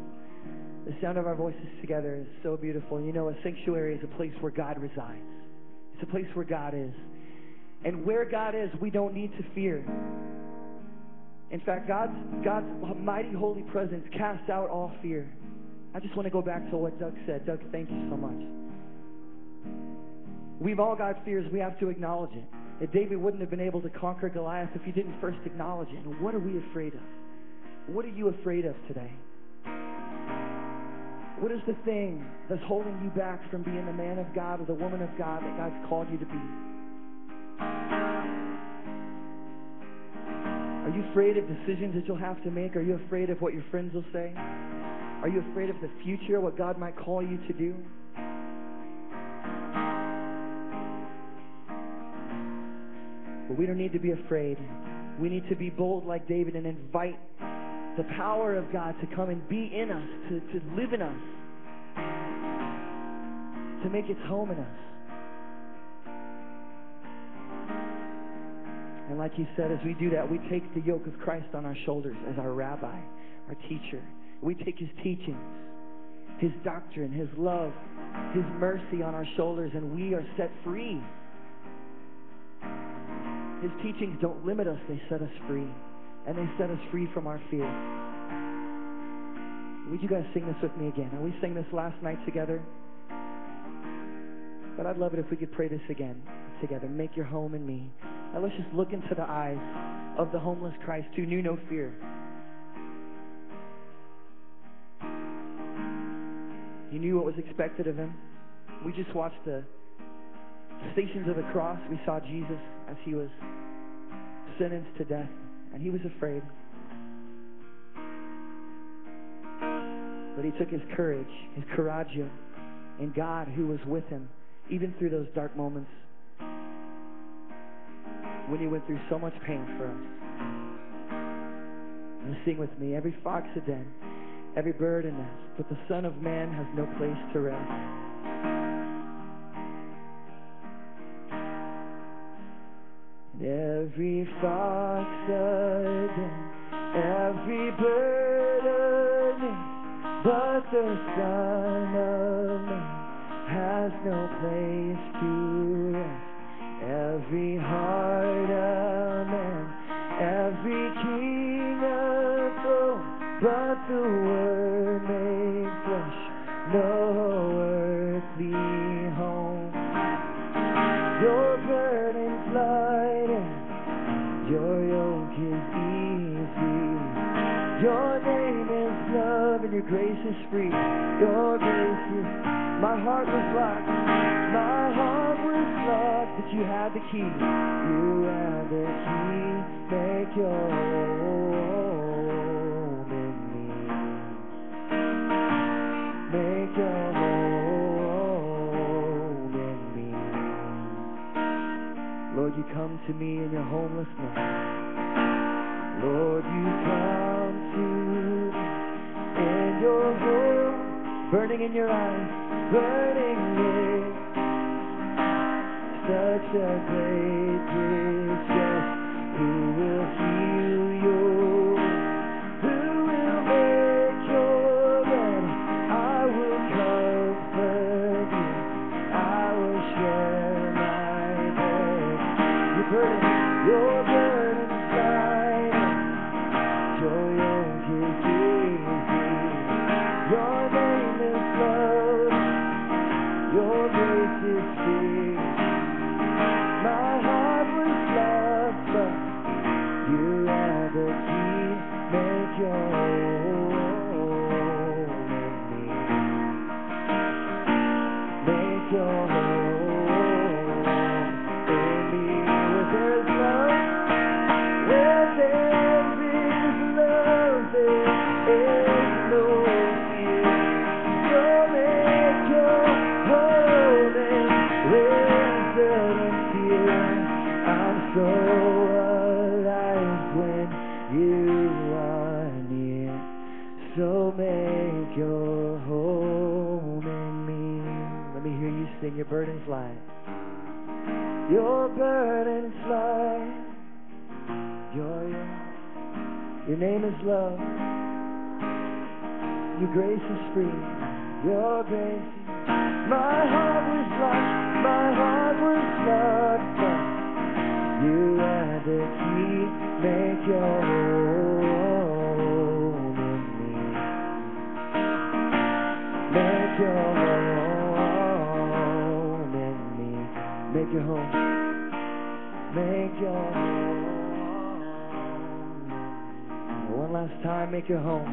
The sound of our voices together is so beautiful. You know, a sanctuary is a place where God resides. It's a place where God is. And where God is, we don't need to fear. In fact, God's mighty holy presence casts out all fear. I just want to go back to what Doug said. Doug, thank you so much. We've all got fears. We have to acknowledge it. That David wouldn't have been able to conquer Goliath if he didn't first acknowledge it. And what are we afraid of? What are you afraid of today? What is the thing that's holding you back from being the man of God or the woman of God that God's called you to be? Are you afraid of decisions that you'll have to make? Are you afraid of what your friends will say? Are you afraid of the future, what God might call you to do? But we don't need to be afraid. We need to be bold like David and invite the power of God to come and be in us, to live in us, to make its home in us. And like he said, as we do that, we take the yoke of Christ on our shoulders as our rabbi, our teacher. We take his teachings, his doctrine, his love, his mercy on our shoulders, and we are set free. His teachings don't limit us, they set us free. And they set us free from our fear. Would you guys sing this with me again? And we sang this last night together. But I'd love it if we could pray this again together. Make your home in me. Now let's just look into the eyes of the homeless Christ who knew no fear. He knew what was expected of him. We just watched the Stations of the Cross. We saw Jesus as he was sentenced to death, and he was afraid. But he took his courage, his coraggio, and God who was with him, even through those dark moments when he went through so much pain for us. And sing with me, every fox a den, every bird a nest, but the Son of Man has no place to rest. And every fox a den, every bird a nest, but the Son of Man has no place to rest. Every heart of man, every king of throne, but the Word made flesh, no earthly home. Your burden's light and your yoke is easy. Your name is love and your grace is free. Your grace is, my heart was locked, my heart was locked, but you had the key. You had the key, make your home in me. Make your home in me. Lord, you come to me in your homelessness. Lord, you come to me in your home, burning in your eyes, burning in such a great distress. Who will heal you? Who will make your bed? I will comfort you. I will share my bed. Your burden's light, your yoke is easy. Your name is love, your grace is free. My heart was lost, but you have the key. Make your home in me. Make your home in me. Where there is love, where there is love, there is no fear. So make your home in wisdom and fear. I'm so alive when you are near. So make your home in me. Let me hear you sing. Your burden's light. Your burden's light. Your name is love. Your grace is free. Your grace. My heart was lost. My heart was lost. But you had the key. Make your home in me. Make your home in me. Make your home. Make your home. One last time, make your home.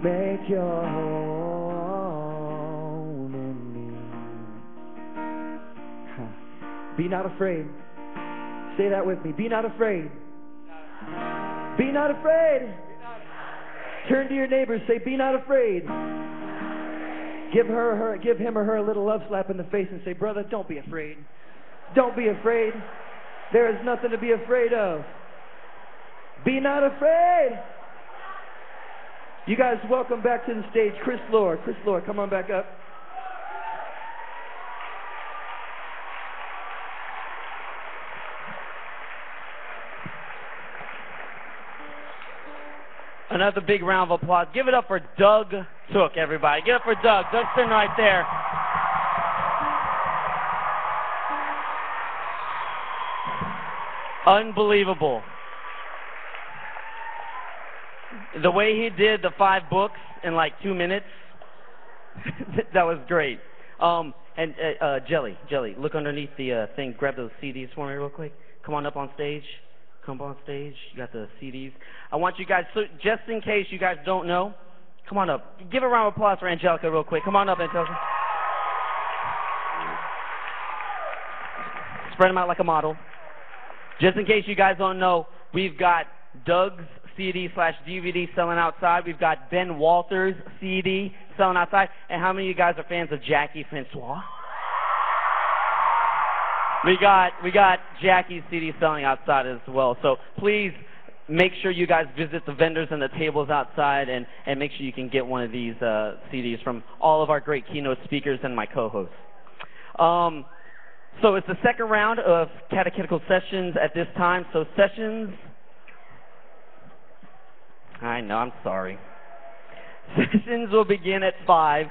Make your home in me. Be not afraid. Say that with me. Be not afraid. Be not afraid. Turn to your neighbor. Say, be not afraid. Give him or her a little love slap in the face and say, brother, don't be afraid. Don't be afraid. There is nothing to be afraid of. Be not afraid. You guys, welcome back to the stage, Chris Lord. Chris Lord, come on back up. Another big round of applause. Give it up for Doug Took, everybody. Give it up for Doug. Doug's sitting right there. Unbelievable. The way he did the 5 books in like 2 minutes, that was great. Jelly, look underneath the thing. Grab those CDs for me real quick. Come on up on stage. Come on stage. You got the CDs. I want you guys, so just in case you guys don't know, come on up. Give a round of applause for Angelica real quick. Come on up, Angelica. Spread them out like a model. Just in case you guys don't know, we've got Doug's CD/DVD selling outside. We've got Ben Walters' CD selling outside. And how many of you guys are fans of Jackie Francois? We got Jackie's CD selling outside as well. So please make sure you guys visit the vendors and the tables outside, and make sure you can get one of these CDs from all of our great keynote speakers and my co-hosts. So it's the second round of catechetical sessions at this time. So sessions, I know, I'm sorry. Sessions will begin at 5.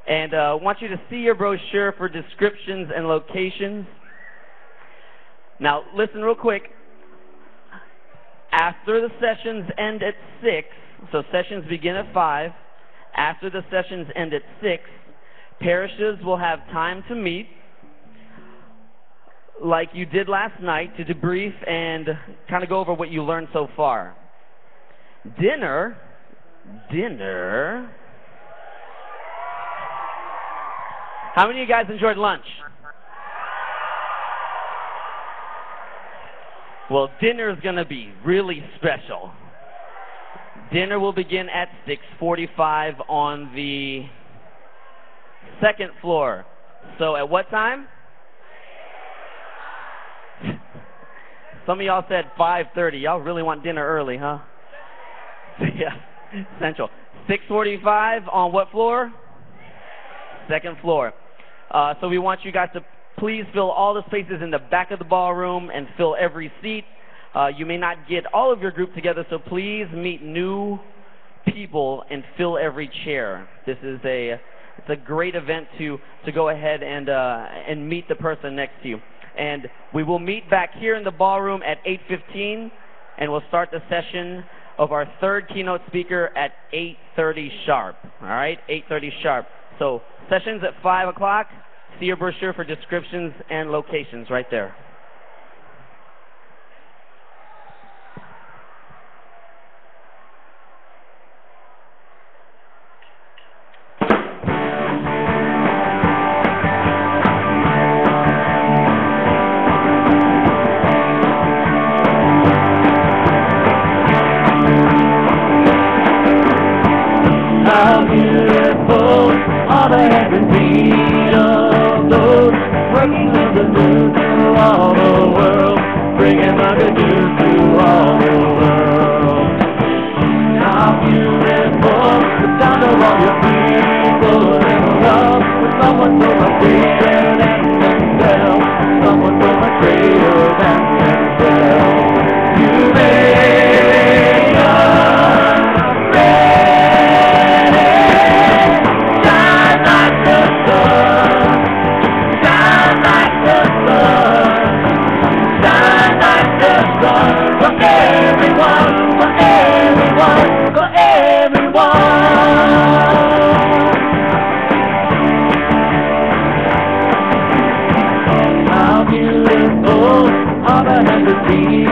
And I want you to see your brochure for descriptions and locations. Now, listen real quick. After the sessions end at 6, so sessions begin at 5. After the sessions end at 6, parishes will have time to meet, like you did last night, to debrief and kind of go over what you learned so far. Dinner. How many of you guys enjoyed lunch? Well, dinner is going to be really special. Dinner will begin at 6:45 on the second floor. So at what time? Some of y'all said 5:30. Y'all really want dinner early, huh? Yeah, essential. 6:45 on what floor? Second floor. So we want you guys to please fill all the spaces in the back of the ballroom and fill every seat. You may not get all of your group together, so please meet new people and fill every chair. This is it's a great event to go ahead and meet the person next to you. And we will meet back here in the ballroom at 8:15, and we'll start the session of our third keynote speaker at 8:30 sharp. All right, 8:30 sharp. So sessions at 5 o'clock. See your brochure for descriptions and locations right there. How beautiful are the heaven beat of those working with the news to all the world, bringing the good news to all the world. How beautiful the sound of all your people in love with someone so much greater than themselves, someone so much greater than themselves. You made us ready. Shine like the sun, shine like the sun, shine like the sun, for everyone, for everyone, for everyone. How beautiful are the 100 feet